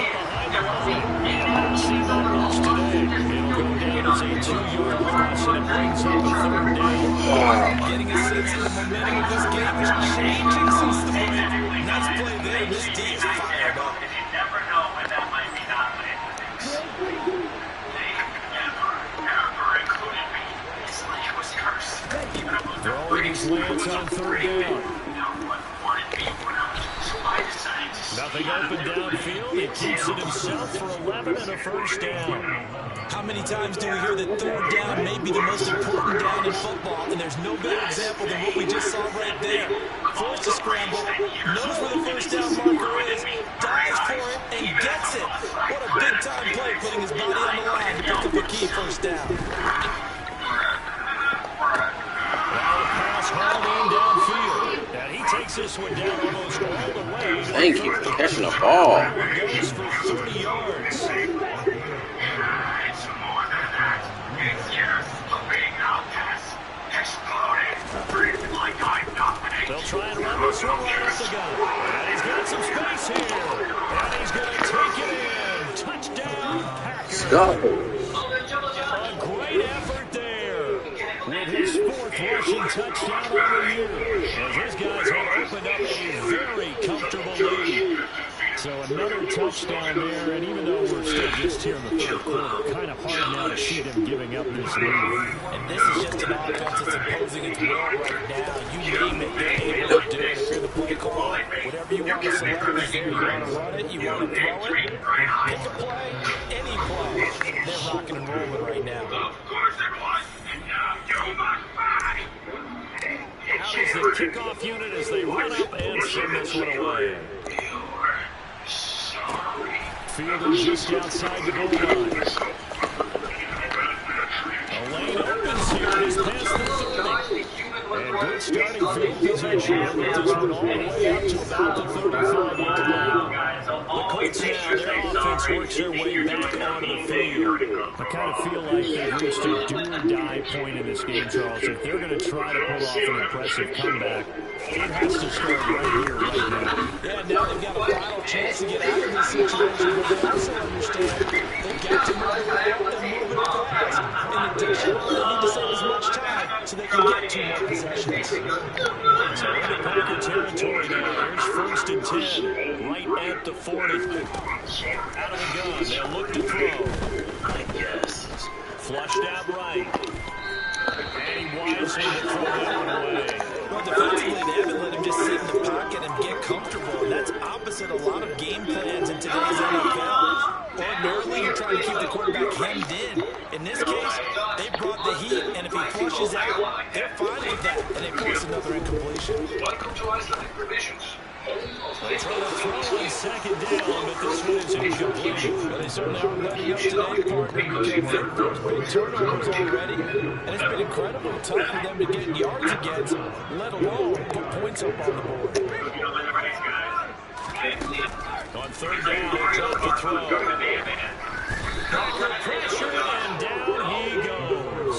[SPEAKER 3] Getting a sense of the momentum of this game is changing since the break. Nice play there. This team's fired up.
[SPEAKER 7] You never know when that might be happening.
[SPEAKER 6] They never included me. It's like it was cursed. Even though
[SPEAKER 4] Throwing his lance on third down.
[SPEAKER 6] no one wanted me when I decided to
[SPEAKER 4] Nothing open downfield. He keeps it himself for 11 and a first down.
[SPEAKER 3] How many times do we hear that third down may be the most important down in football, and there's no better example than what we just saw right there. Forced to scramble, knows where the first down marker is, dives for it, and gets it. What a big-time play, putting his body on the line to pick up a key first down.
[SPEAKER 4] Pass hauled in downfield. And he takes this one down almost all the way.
[SPEAKER 8] Thank you for catching the ball.
[SPEAKER 4] Goes for 30 yards.
[SPEAKER 6] It's more than that. It's years of being outcast, exploding, like I'm dominating.
[SPEAKER 4] They'll try and run this one right up the gut. And he's got some space here. And he's going to take it in. Touchdown, Packers.
[SPEAKER 8] Go.
[SPEAKER 4] A great effort there. With his 4th rushing touchdown of the year. As his guys have opened up a very comfortable lead. So another touchdown there, and even though we're still just here in the third quarter, kind of hard now to see them giving up this lead.
[SPEAKER 3] And this is just an offense that's imposing its will right now. You name it, they're able to do it. If you're the play caller, whatever you want to select is there. You want to run it, you want to throw it, pick a play, any play. They're rocking and rolling right now.
[SPEAKER 6] Of course it was. And now you must fight.
[SPEAKER 4] How does the kickoff unit as they run up and send this one away? Fielded just outside the goal line. A lane opens here. He's past the 30. And good starting field position. With this one all the way up to about the 35-yard line. The Colts now, their offense works their way back onto the field. I kind of feel like they've reached a do-or-die point in this game, Charles. If they're going to try to pull off an impressive comeback, it has to start right here, right now.
[SPEAKER 3] Yeah, now they've got a final chance to get out of this situation, but they also understand they've got to move it up and move it fast. In addition, they need to save as much time so they can get 2 more possessions.
[SPEAKER 4] So into Packer territory now. Here's 1st and 10, right at the 40. Out of the gun, they'll look to throw. Flushed out right. And he wisely to throw that one away.
[SPEAKER 3] Well, defensively, they haven't let him just sit in the pocket and get comfortable. And that's opposite a lot of game plans in today's NFL. Ordinarily, you're trying to keep the quarterback hemmed in. In this case, they brought the heat, and if he flushes out, they're fine with that, and they force another incompletion.
[SPEAKER 6] Welcome to Icelandic Provisions.
[SPEAKER 4] They try to throw on 2nd down, but this one is incomplete.
[SPEAKER 3] Well, they certainly aren't letting up today, partner, because there's big turnovers already, and it's been incredibly tough for them to get yards against, let alone put points up on the board.
[SPEAKER 4] On 3rd down, they drop the throw. Packer pressure, and down he goes.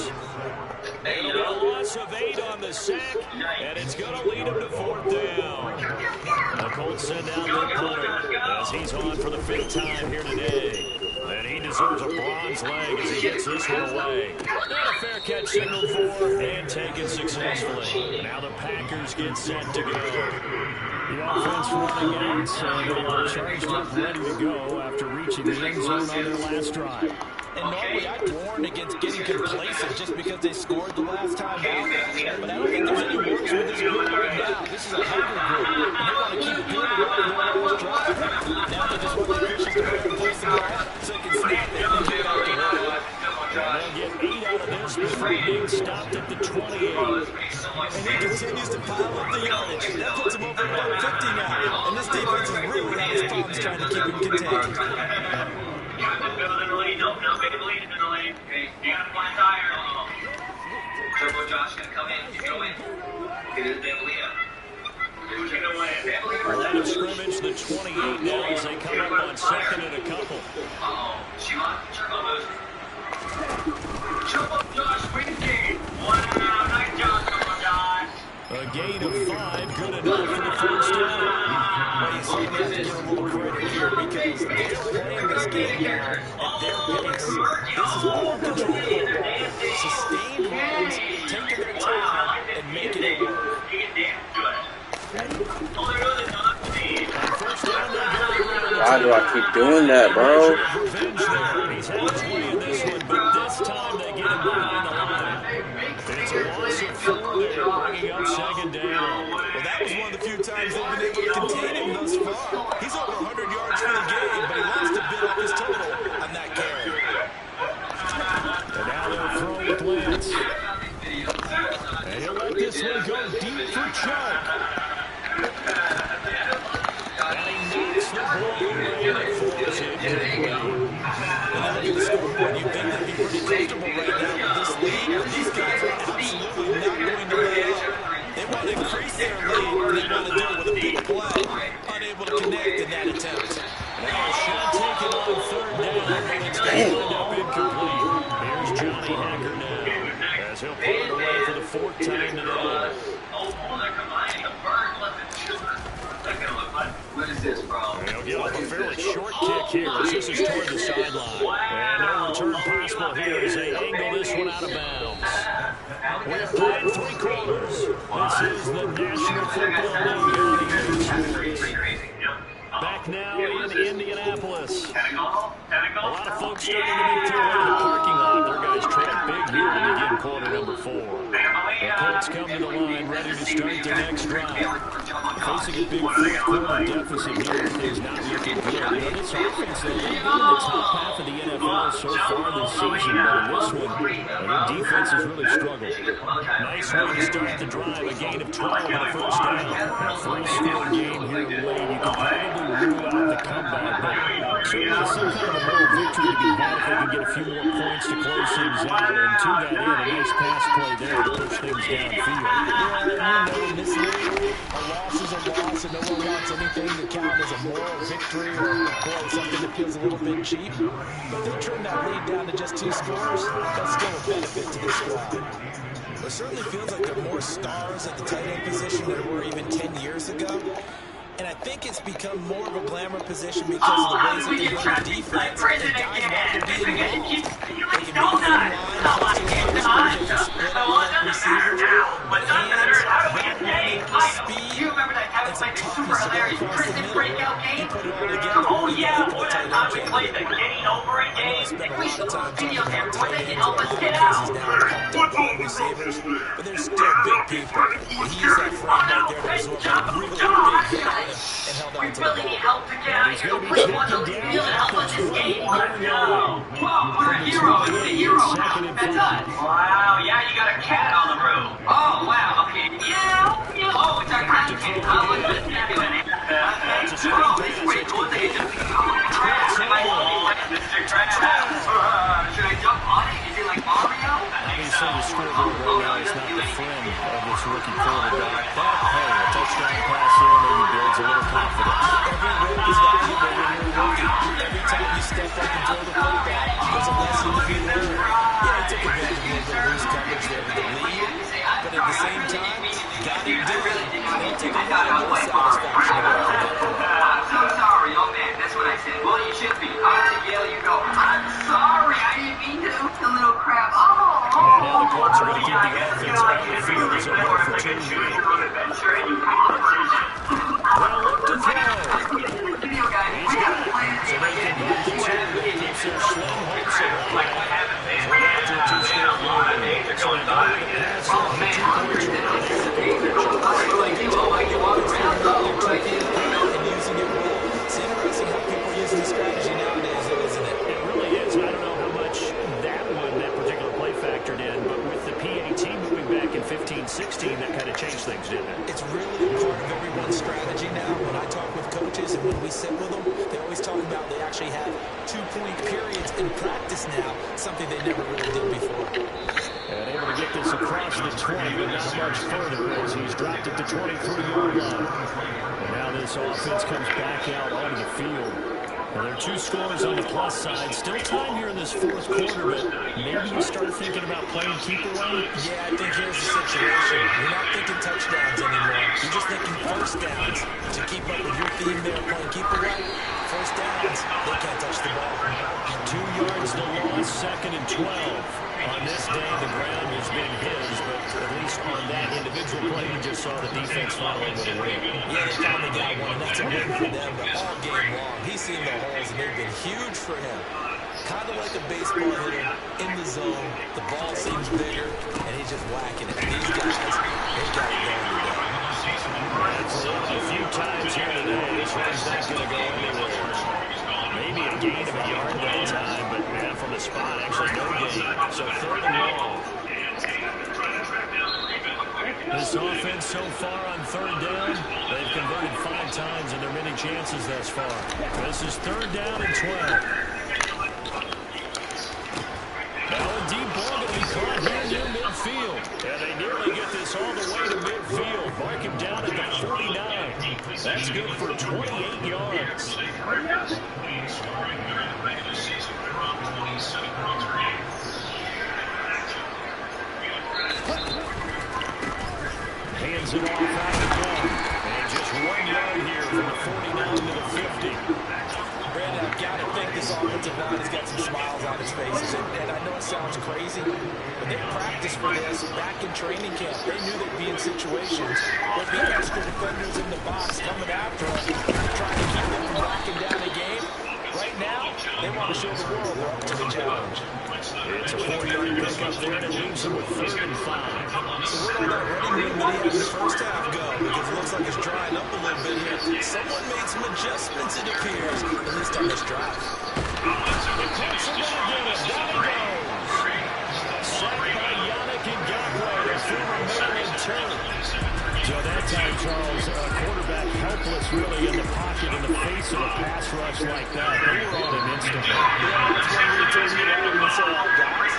[SPEAKER 4] It'll be a loss of 8 on the sack, and it's going to lead him to 4th down. The Colts send out their punter as he's on for the 5th time here today. And he deserves a bronze leg as he gets this one away. And a fair catch signaled for and taken successfully. Now the Packers get set to go. The offense running out, they are charged up, ready to go after reaching the end zone on their last drive.
[SPEAKER 3] And normally I'd warn against getting complacent just because they scored the last time out. But I don't think there's any worse with this group right now. This is a hungry group. And they want to keep building up in their last drive. Now they just want the officials to make them place the ball so they can snap it and get out the way.
[SPEAKER 4] And they'll get 8 out of this before being stopped at the 28.
[SPEAKER 3] And he continues to pile up the yardage. That puts him over about 50 now. And this defense is really having his problems trying to keep him contained.
[SPEAKER 7] Turbo Josh gonna come in. Go in. Get it, who's gonna win?
[SPEAKER 4] Line of scrimmage, the 28 now as they come up on 2nd and a couple.
[SPEAKER 7] Shimon, Turbo moves. Turbo Josh wins the game. Wow, nice job, Turbo Josh.
[SPEAKER 4] A gain of 5, good enough for the 1st down.
[SPEAKER 3] Well, you certainly have to give them a little credit here because they're playing this game now at their pace. This is more control football. Sustained runs, taking their time, and making it work.
[SPEAKER 8] Why do I keep doing that, bro?
[SPEAKER 4] He's had his way in this one, but this time they get him behind the line. It's a loss of 4 there, bringing up 2nd down.
[SPEAKER 3] Well, that was one of the few times they've been able to contain him thus far. He's over 100 yards for the game, but he lost a bit off his total on that carry.
[SPEAKER 4] And now they'll throw with Lance. And he'll let this one go deep for Chuck. And he knocks the ball away and forces it to the ground.
[SPEAKER 3] And then look at the scoreboard. You'd think they'd be pretty comfortable right now with this lead. These guys are absolutely not going to let up. They want to increase their lead, and they want to do it with a big play. Unable to connect in that attempt.
[SPEAKER 4] Now a shot taken on 3rd down, but it's going to end up incomplete. Here's Johnny Hacker now, as he'll put it away for the 4th time today.
[SPEAKER 7] What is this, bro?
[SPEAKER 4] They'll give up a fairly short kick here as this is toward the sideline. And no return possible here as they angle this one out of bounds. We're playing 3 quarters. This is the National Football League. Back now in Indianapolis. A lot of folks starting to make their way to the parking lot. Their guys trail big here to begin quarter number 4. The Colts come to the line ready to start their next drive. Facing a big 4th quarter deficit here, things not looking good.
[SPEAKER 1] will. This offense, they've been in the top half of the NFL so far this season, but in this one, their defense has really struggled. Nice way to start the drive, a gain of 12 and a first down. A three-score game here late. You can probably rule out the comeback, but certainly some kind of a moral victory to be had if they can get a few more points to close things out. And to that end, a nice pass play there to push things downfield.
[SPEAKER 3] Yeah, in this league, a loss is a loss, and no one wants anything to count as a moral victory or something that feels a little bit cheap. But they trim that lead down to just 2 scores. That's still a benefit to the squad. It certainly feels like there are more stars at the tight end position than there were even 10 years ago. And I think it's become more of a glamour position because of the ways that they run the defense. And guys want to be involved. They can be on line, close to the line, they can split up like receivers. But hands, speed, and some toughness to get across the middle. You put it all together. Oh, yeah, boy, that's how we played the getting over a game. We should watch video games where they can help us get out. Receivers, but they're still big people. He's that friend right there to absorb a really big hit. We really need help to get out of here. Please, want to feel and help us escape. Let's go. Whoa, we're heroes. The hero now. That's us. Wow, yeah, you got a cat on the roof. Oh, wow, okay. Yeah. Oh, it's our cat. Let's just snap you in it. Bro, this is pretty cool. Mr. Krabs. Should I jump on it? Is it like Mario?
[SPEAKER 1] Obviously, the scoreboard right now is not the friend of this rookie quarterback. But, hey, a touchdown pass in maybe builds a little confidence.
[SPEAKER 3] Every rep is valuable when you're rookie. Every time you step up and throw the football, there's a lesson to be learned. Yeah, he took advantage of a little bit of loose coverage there with the lead. But at the same time, got him doing it. They'll take a little bit of satisfaction away from that play.
[SPEAKER 7] I'm so sorry, oh man, that's what I said. Well, you should be. I'll have to yell, you go, I'm sorry, I didn't mean to. The little crap.
[SPEAKER 1] Now the Colts are going to keep the offense out of the field as a 1-for-2 here. Well, look to throw.
[SPEAKER 7] Video guys, we have to play this game again.
[SPEAKER 1] Keeps their slim hopes alive.
[SPEAKER 7] Like what happened, man? We had a lot of days are going by. Oh man, days are going by. Like you walk around,
[SPEAKER 3] And using it well. It's interesting how people are using the strategy nowadays, though, isn't it?
[SPEAKER 1] It really is. I don't know how much that particular play factored in, but with the PAT moving back in 15-16, that kind of changed things, didn't it?
[SPEAKER 3] It's really a part of everyone's strategy now. When I talk with coaches and when we sit with them, they always talk about they actually have 2-point periods in practice now, something they never really did before.
[SPEAKER 1] And able to get this across the 20, but not much further as he's dropped it to 23-yard line. And now this offense comes back out onto the field. Well, there are 2 scores on the plus side. Still time here in this 4th quarter, but maybe you start thinking about playing keep away.
[SPEAKER 3] Yeah, I think here's the situation. You're not thinking touchdowns anymore. You're just thinking first downs. To keep up with your theme there, playing keep away, first downs, they can't touch the ball.
[SPEAKER 1] 2 yards to loss, 2nd and 12. On this day, the ground has been his, but at least on that individual play, you just saw the defense following with a win.
[SPEAKER 3] Yeah, they finally got one, and that's a win for them, but all game long, he's seen the holes, and they've been huge for him. Kind of like a baseball hitter in the zone. The ball seems bigger, and he's just whacking it. These guys, they got it going today.
[SPEAKER 1] A few times here today, this one's not going to go anywhere. Maybe a gain of a yard that time, but man, from the spot, actually no gain. So 3rd and long. This offense so far on 3rd down, they've converted 5 times in their many chances thus far. This is 3rd down and 12. Now a deep ball going to be caught here near midfield. And they nearly get this all the way to midfield. Mark him down at the 49. That's good for 28 yards. Hands it off out the gun. And just 1 yard here from the 49 to the 50.
[SPEAKER 3] Brandon, I've got to think this offensive line has got some smiles on its faces. And I know it sounds crazy, but they practiced for this back in training camp. They knew they'd be in situations where big extra defenders in the box coming after them, trying to keep them from locking down the game. Right now, they want to show the world they're up to the challenge.
[SPEAKER 1] It's a 4-yard pickup there, and it leaves them with 3rd and 5.
[SPEAKER 3] So where did that running room that he had in the first half go? Because it looks like it's drying up a little bit here. Someone made some adjustments, it appears, at least on this drive.
[SPEAKER 1] The Colts are going to get it. Down he goes. Sacked by Yannick Ngakoue, the former Maryland Terror.
[SPEAKER 4] So that time, Charles, a quarterback helpless really in the pocket in the face of a pass rush like that. They were on him instantly.
[SPEAKER 3] That's when you turn it around and say, oh, guys,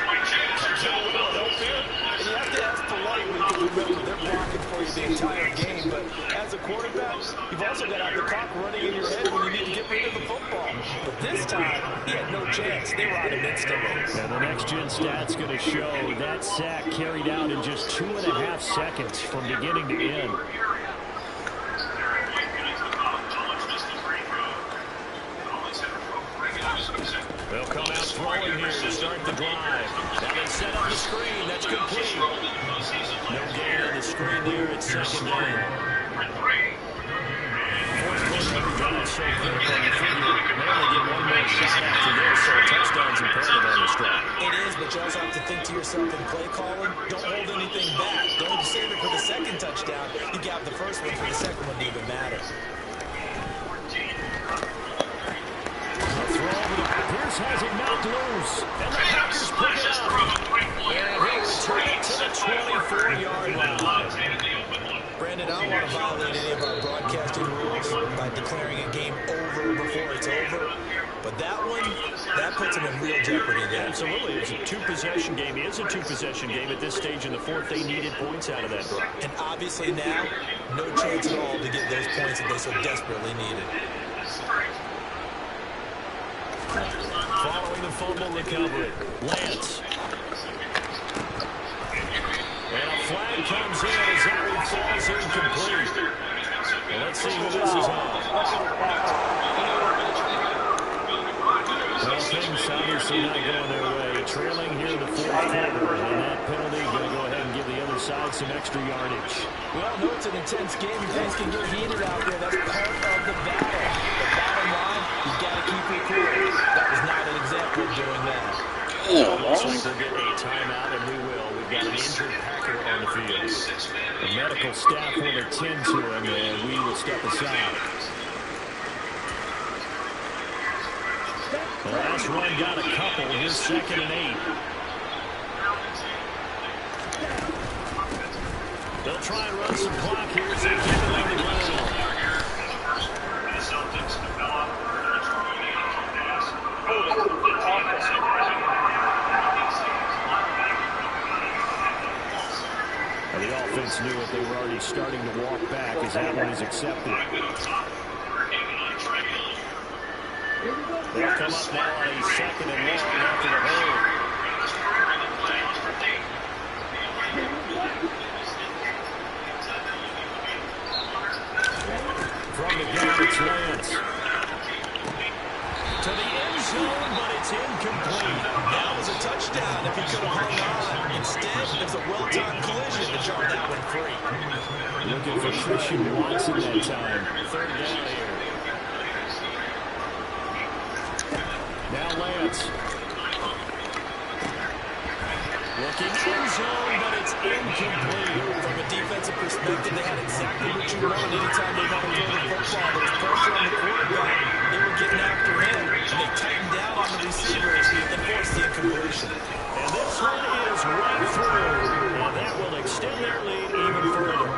[SPEAKER 3] don't fear. And you have to ask politely because remember, they're blocking for you the entire game. But as a quarterback, you've also got to have the clock running in your head when you need to get rid of the football. But this time, he had no chance. They were on him instantly.
[SPEAKER 4] And the next-gen stat's going to show that sack carried out in just 2.5 seconds from beginning to end.
[SPEAKER 1] They'll come out throwing here to start the drive. Now they set up the screen. That's complete. No gain on the screen there at second down. So critical, you figure they only get one more shot after this, so a touchdown's imperative on this drive.
[SPEAKER 3] It is, but you also have to think to yourself in play calling, don't hold anything back. Don't save it for the second touchdown. You got the first one for the second one to even matter.
[SPEAKER 1] Throw over the Pierce has it knocked loose, and the Packers pick it up. And he'll return it to the 24-yard line.
[SPEAKER 3] Brandon, I don't want to violate any of our broadcasting rules by declaring a game over before it's over. But that one, that puts them in real jeopardy there.
[SPEAKER 1] Absolutely. It's a two-possession game. It is a two-possession game at this stage in the fourth. They needed points out of that drive.
[SPEAKER 3] And obviously now, no chance at all to get those points that they so desperately needed.
[SPEAKER 1] Following the fumble recovery, Lance. And a flag comes in as that one falls incomplete. Well, let's see who this is on. Well, things obviously not going their way. Trailing here in the fourth quarter. And that penalty going to go ahead and give the other side some extra yardage.
[SPEAKER 3] We all know it's an intense game. Things can get heated out there. That's part of the battle. The bottom line, you've got to keep your cool. That was not an example of doing that.
[SPEAKER 1] Looks like we'll get a timeout, and we will. We've got an injured Packer on the field. The medical staff will attend to him, and we will step aside. The last run got a couple. Here's 2nd and 8. They'll try and run some clock here as they get it on the ground. The offense knew it. They were already starting to walk back as that one is accepted. They'll come up now on a 2nd and long after the hold. From the gun, it's Lance. To the end zone, but it's incomplete.
[SPEAKER 3] That was a touchdown if he could have hung on. Instead, it's a well-timed collision to jar that one free.
[SPEAKER 1] Looking for Christian Watson that time. 3rd down here. Now Lance. Looking end zone, but it's incomplete.
[SPEAKER 3] From a defensive perspective, they had exactly what you wanted anytime they got to throw the football. There was pressure on the quarterback. They were getting after him. And they tightened down on the receivers and forced the incompletion.
[SPEAKER 1] And this one is right through. And that will extend their lead even further.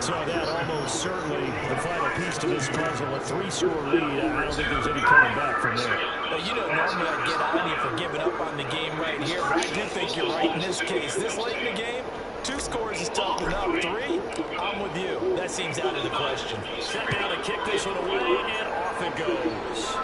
[SPEAKER 1] So that almost certainly the final piece to this puzzle, a 3-score lead. I don't think there's any coming back from there.
[SPEAKER 3] Well, you know, normally I'd get on you for giving up on the game right here, but I do think you're right in this case. This late in the game, 2 scores is tough enough. 3, I'm with you. That seems out of the question.
[SPEAKER 1] Set down to kick this one away, and off it goes.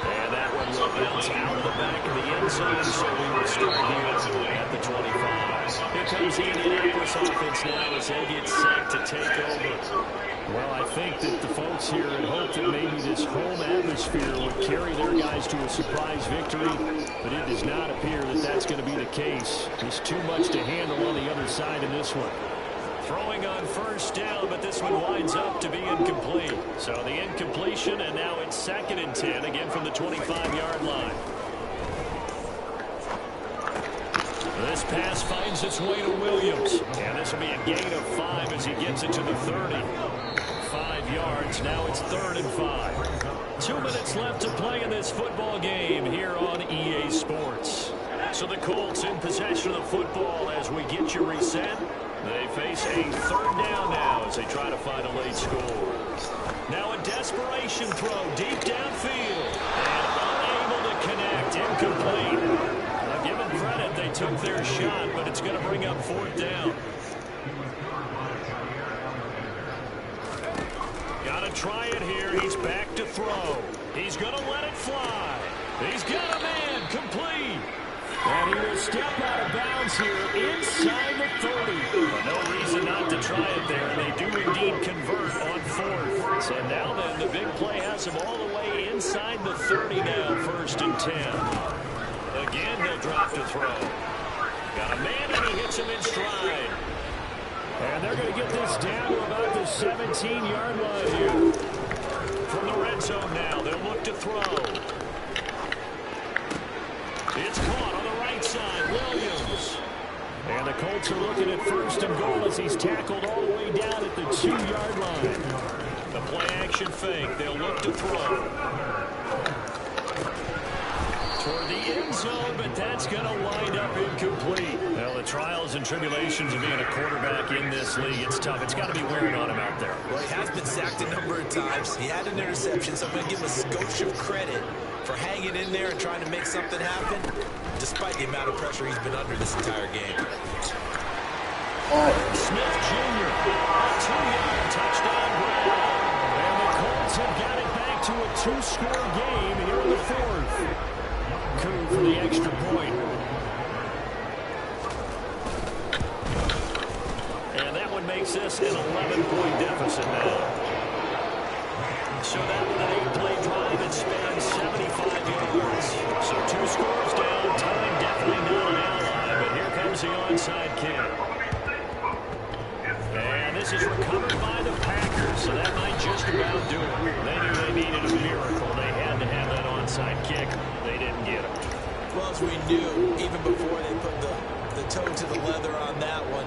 [SPEAKER 1] And that one will bounce out of the back of the end zone, so we will start here at the 25. Here comes the Indianapolis offense now as they get set to take over. Well, I think that the folks here had hoped that maybe this home atmosphere would carry their guys to a surprise victory, but it does not appear that that's going to be the case. There's too much to handle on the other side in this one. Throwing on 1st down, but this one winds up to be incomplete. So the incompletion, and now it's 2nd and 10, again from the 25-yard line. This pass finds its way to Williams. And this will be a gain of 5 as he gets it to the 30.
[SPEAKER 4] 5 yards. Now it's 3rd and 5. 2 minutes left to play in this football game here on EA Sports. So the Colts in possession of the football as we get you reset. They face a 3rd down now as they try to find a late score. Now a desperation throw deep downfield. And unable to connect. Incomplete. I'll give them credit. They took their shot, but it's going to bring up 4th down. Got to try it here. He's back to throw. He's going to let it fly. He's got a man. Complete. And he will step out of bounds here inside the 30. But no reason not to try it there. And they do indeed convert on 4th. So now then, the big play has him all the way inside the 30 now, 1st and 10. Again, he'll drop to throw. Got a man, and he hits him in stride. And they're going to get this down to about the 17-yard line here. From the red zone now, they'll look to throw. It's caught on the right side, Williams. And the Colts are looking at 1st and goal as he's tackled all the way down at the 2-yard line. The play-action fake, they'll look to throw. Toward the end zone, but that's going to wind up incomplete. Well, the trials and tribulations of being a quarterback in this league, it's tough. It's got to be wearing on him out there.
[SPEAKER 3] Well, he has been sacked a number of times. He had an interception, so I'm going to give him a skosh of credit for hanging in there and trying to make something happen, despite the amount of pressure he's been under this entire game.
[SPEAKER 4] Smith Jr., a 2-yard touchdown grab. And the Colts have got it back to a 2-score game here in the 4th. Coup for the extra point. And that one makes this an 11-point deficit now. So that with an 8-play drive, it spans 75 yards. So 2 scores down, time definitely not an ally, but here comes the onside kick. And this is recovered by the Packers, so that might just about do it. They knew they needed a miracle. They had to have that onside kick. They didn't get it.
[SPEAKER 3] Well, as we knew, even before they put the toe to the leather on that one,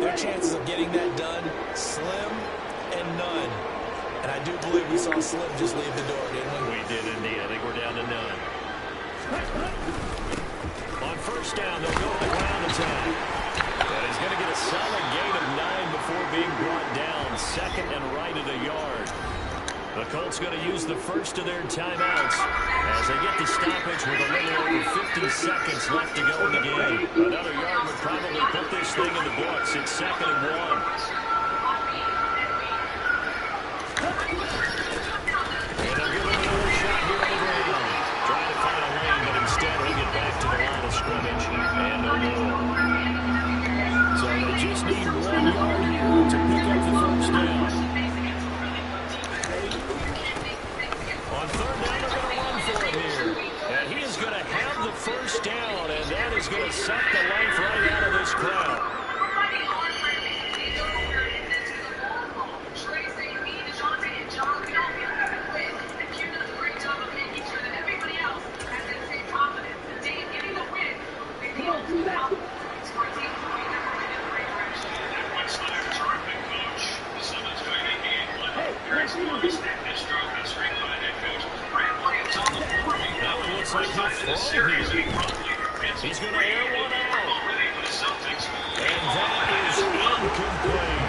[SPEAKER 3] their chances of getting that done, slim and none. And I do believe we saw Slim just leave the door, didn't we?
[SPEAKER 4] We did indeed. I think we're down to none. On 1st down, they'll go to the ground attack. And he's going to get a solid gain of 9 before being brought down. 2nd and right at a yard. The Colts going to use the first of their timeouts as they get the stoppage with a little over 50 seconds left to go in the game. Another yard would probably put this thing in the books. It's 2nd and 1. And they'll give him another shot here on the ground. Trying to find a lane, but instead he'll get back to the line of scrimmage and no more. So they just need 1 yard here to pick up the 1st down. On 3rd down, they're going to run for it here. And he is going to have the 1st down, and that is going to suck the life right out of this crowd. That one looks like he's throwing here. He's going to air one out. And that is incomplete.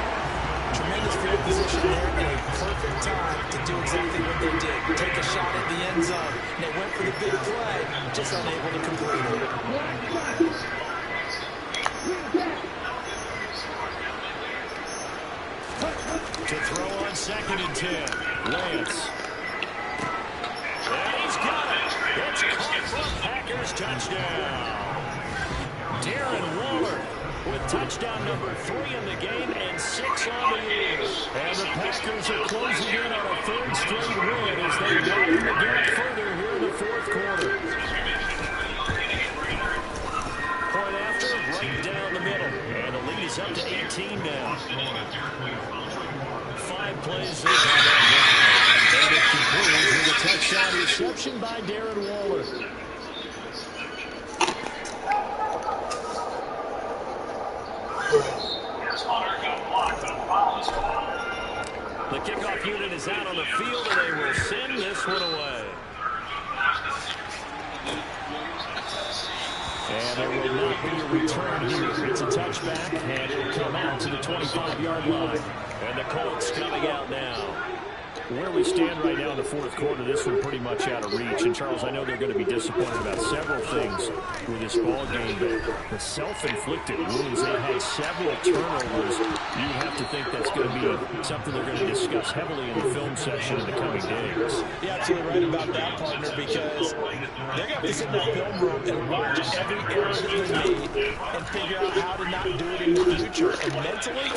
[SPEAKER 3] Tremendous field position there and a perfect time to do exactly what they did. Take a shot at the end zone. And they went for the big play, just unable to complete it.
[SPEAKER 4] To throw on 2nd and 10. Lance. And he's got it. It's caught for a Packers touchdown. Darren Waller with touchdown number 3 in the game and 6 on the year. And the Packers are closing in on a 3rd straight win as they widen the gap further here in the 4th quarter. Point after, right down the middle. And the lead is up to 18 now. 5 plays. And it concludes with a touchdown reception by Darren Waller. The kickoff unit is out on the field, and they will send this one away. And there will not be a return here. It's a touchback, and it will come out to the 25-yard line. And the Colts coming out now. Where we stand right now in the fourth quarter, this one pretty much out of reach. And, Charles, I know they're going to be disappointed about several things with this ball game, but the self-inflicted wounds, they've had several turnovers. You have to think that's going to be something they're going to discuss heavily in the film section in the coming days.
[SPEAKER 3] You're absolutely right about that, partner, because they're going to be sitting in the film room and watch every error that they made and figure out how to not do it in the future. And mentally,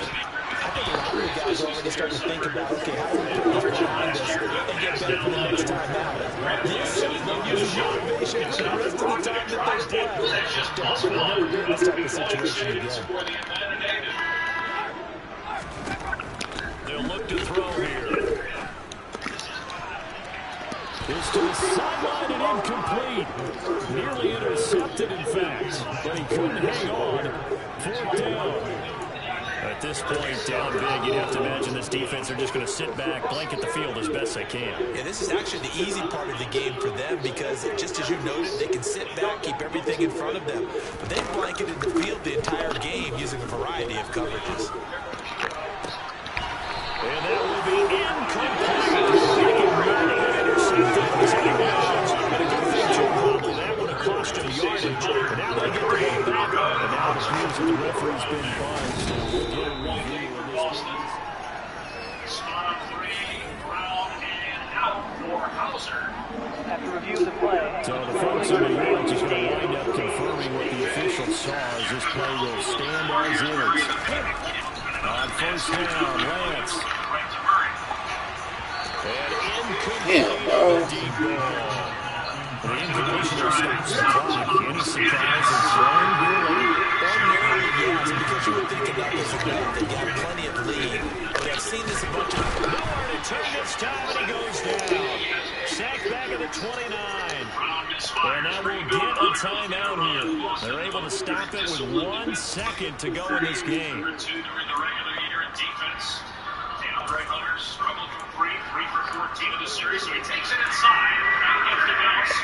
[SPEAKER 3] I think a lot of the guys are already starting to think about, okay, how do we put this behind us and get better for the next time out? This, they'll use motivation for the rest of the time that they play to hopefully never be in this type of situation again.
[SPEAKER 4] They'll look to throw here. It's to the sideline and incomplete. Nearly intercepted, in fact, but he couldn't hang on. Fourth down. At this point, down big, you'd have to imagine this defense are just going to sit back, blanket the field as best they can.
[SPEAKER 3] Yeah, this is actually the easy part of the game for them because, just as you noted, they can sit back, keep everything in front of them. But they've blanketed the field the entire game using a variety of coverages.
[SPEAKER 4] And that will be that would have cost him yardage. And now they get the ball back. And now the news of the referee's been buzzed. And we'll get a review of this.
[SPEAKER 6] Spot on 3, ground and out for Hauser.
[SPEAKER 5] Have to review the play.
[SPEAKER 4] So the folks in the yard just going to wind up confirming what the official saw as this play will stand as is. On first down, Lance. And incomplete deep ball. The incompletion stops the clock. Any surprises thrown here late?
[SPEAKER 3] Ordinarily, yes, because you would think about this again. They got plenty of lead. But I've seen this a bunch of times.
[SPEAKER 4] Nowhere to turn this time, and he goes down. Sacked back at the 29. And now we'll get a timeout here. They're able to stop it with 1 second to go in this game.
[SPEAKER 6] During the regular year in defense. DeAndre Hunter struggled from 3 for 14 in the series, so he takes it inside. And gets the bounce.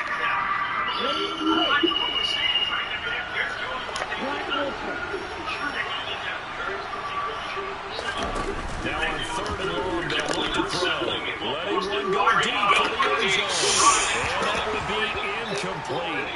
[SPEAKER 4] Now on third and long, they'll look to throw. Letting one go deep for the end zone. And that would be incomplete.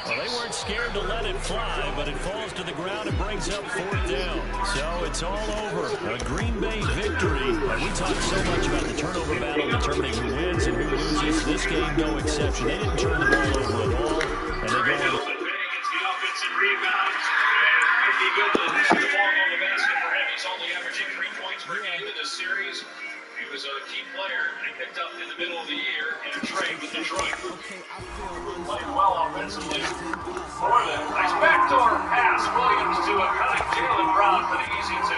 [SPEAKER 4] Well, they weren't scared to let it fly, but it falls to the ground and brings up fourth down. So it's all over. A Green Bay victory. We talked so much about the turnover battle determining who wins and who loses. This game, no exception. They didn't turn the ball over at all. And they go on.
[SPEAKER 6] Rebounds. And it'd be good to shoot the ball on the basket for him. He's only averaging 3 points per game in this series. He was a key player and he picked up in the middle of the year in a trade with Detroit. Playing well offensively. Moreland, nice backdoor pass. Williams to a cutting Jaylen Brown for the easy 2.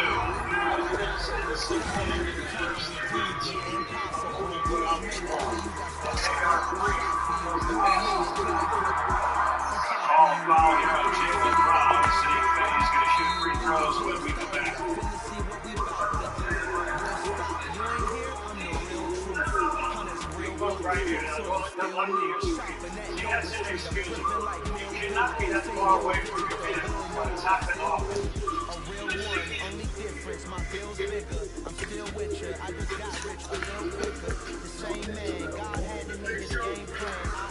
[SPEAKER 6] Call foul here on Jaylen Brown. Sadiq Bey's going to shoot free throws when we come back. Right here. Now, don't let the excuse. That's inexcusable. You cannot be that far away from your man when it's happened often.
[SPEAKER 10] Only difference, my bill's bigger. I'm still with you. I just got rich a little quicker. The same man, God had to make this game plan.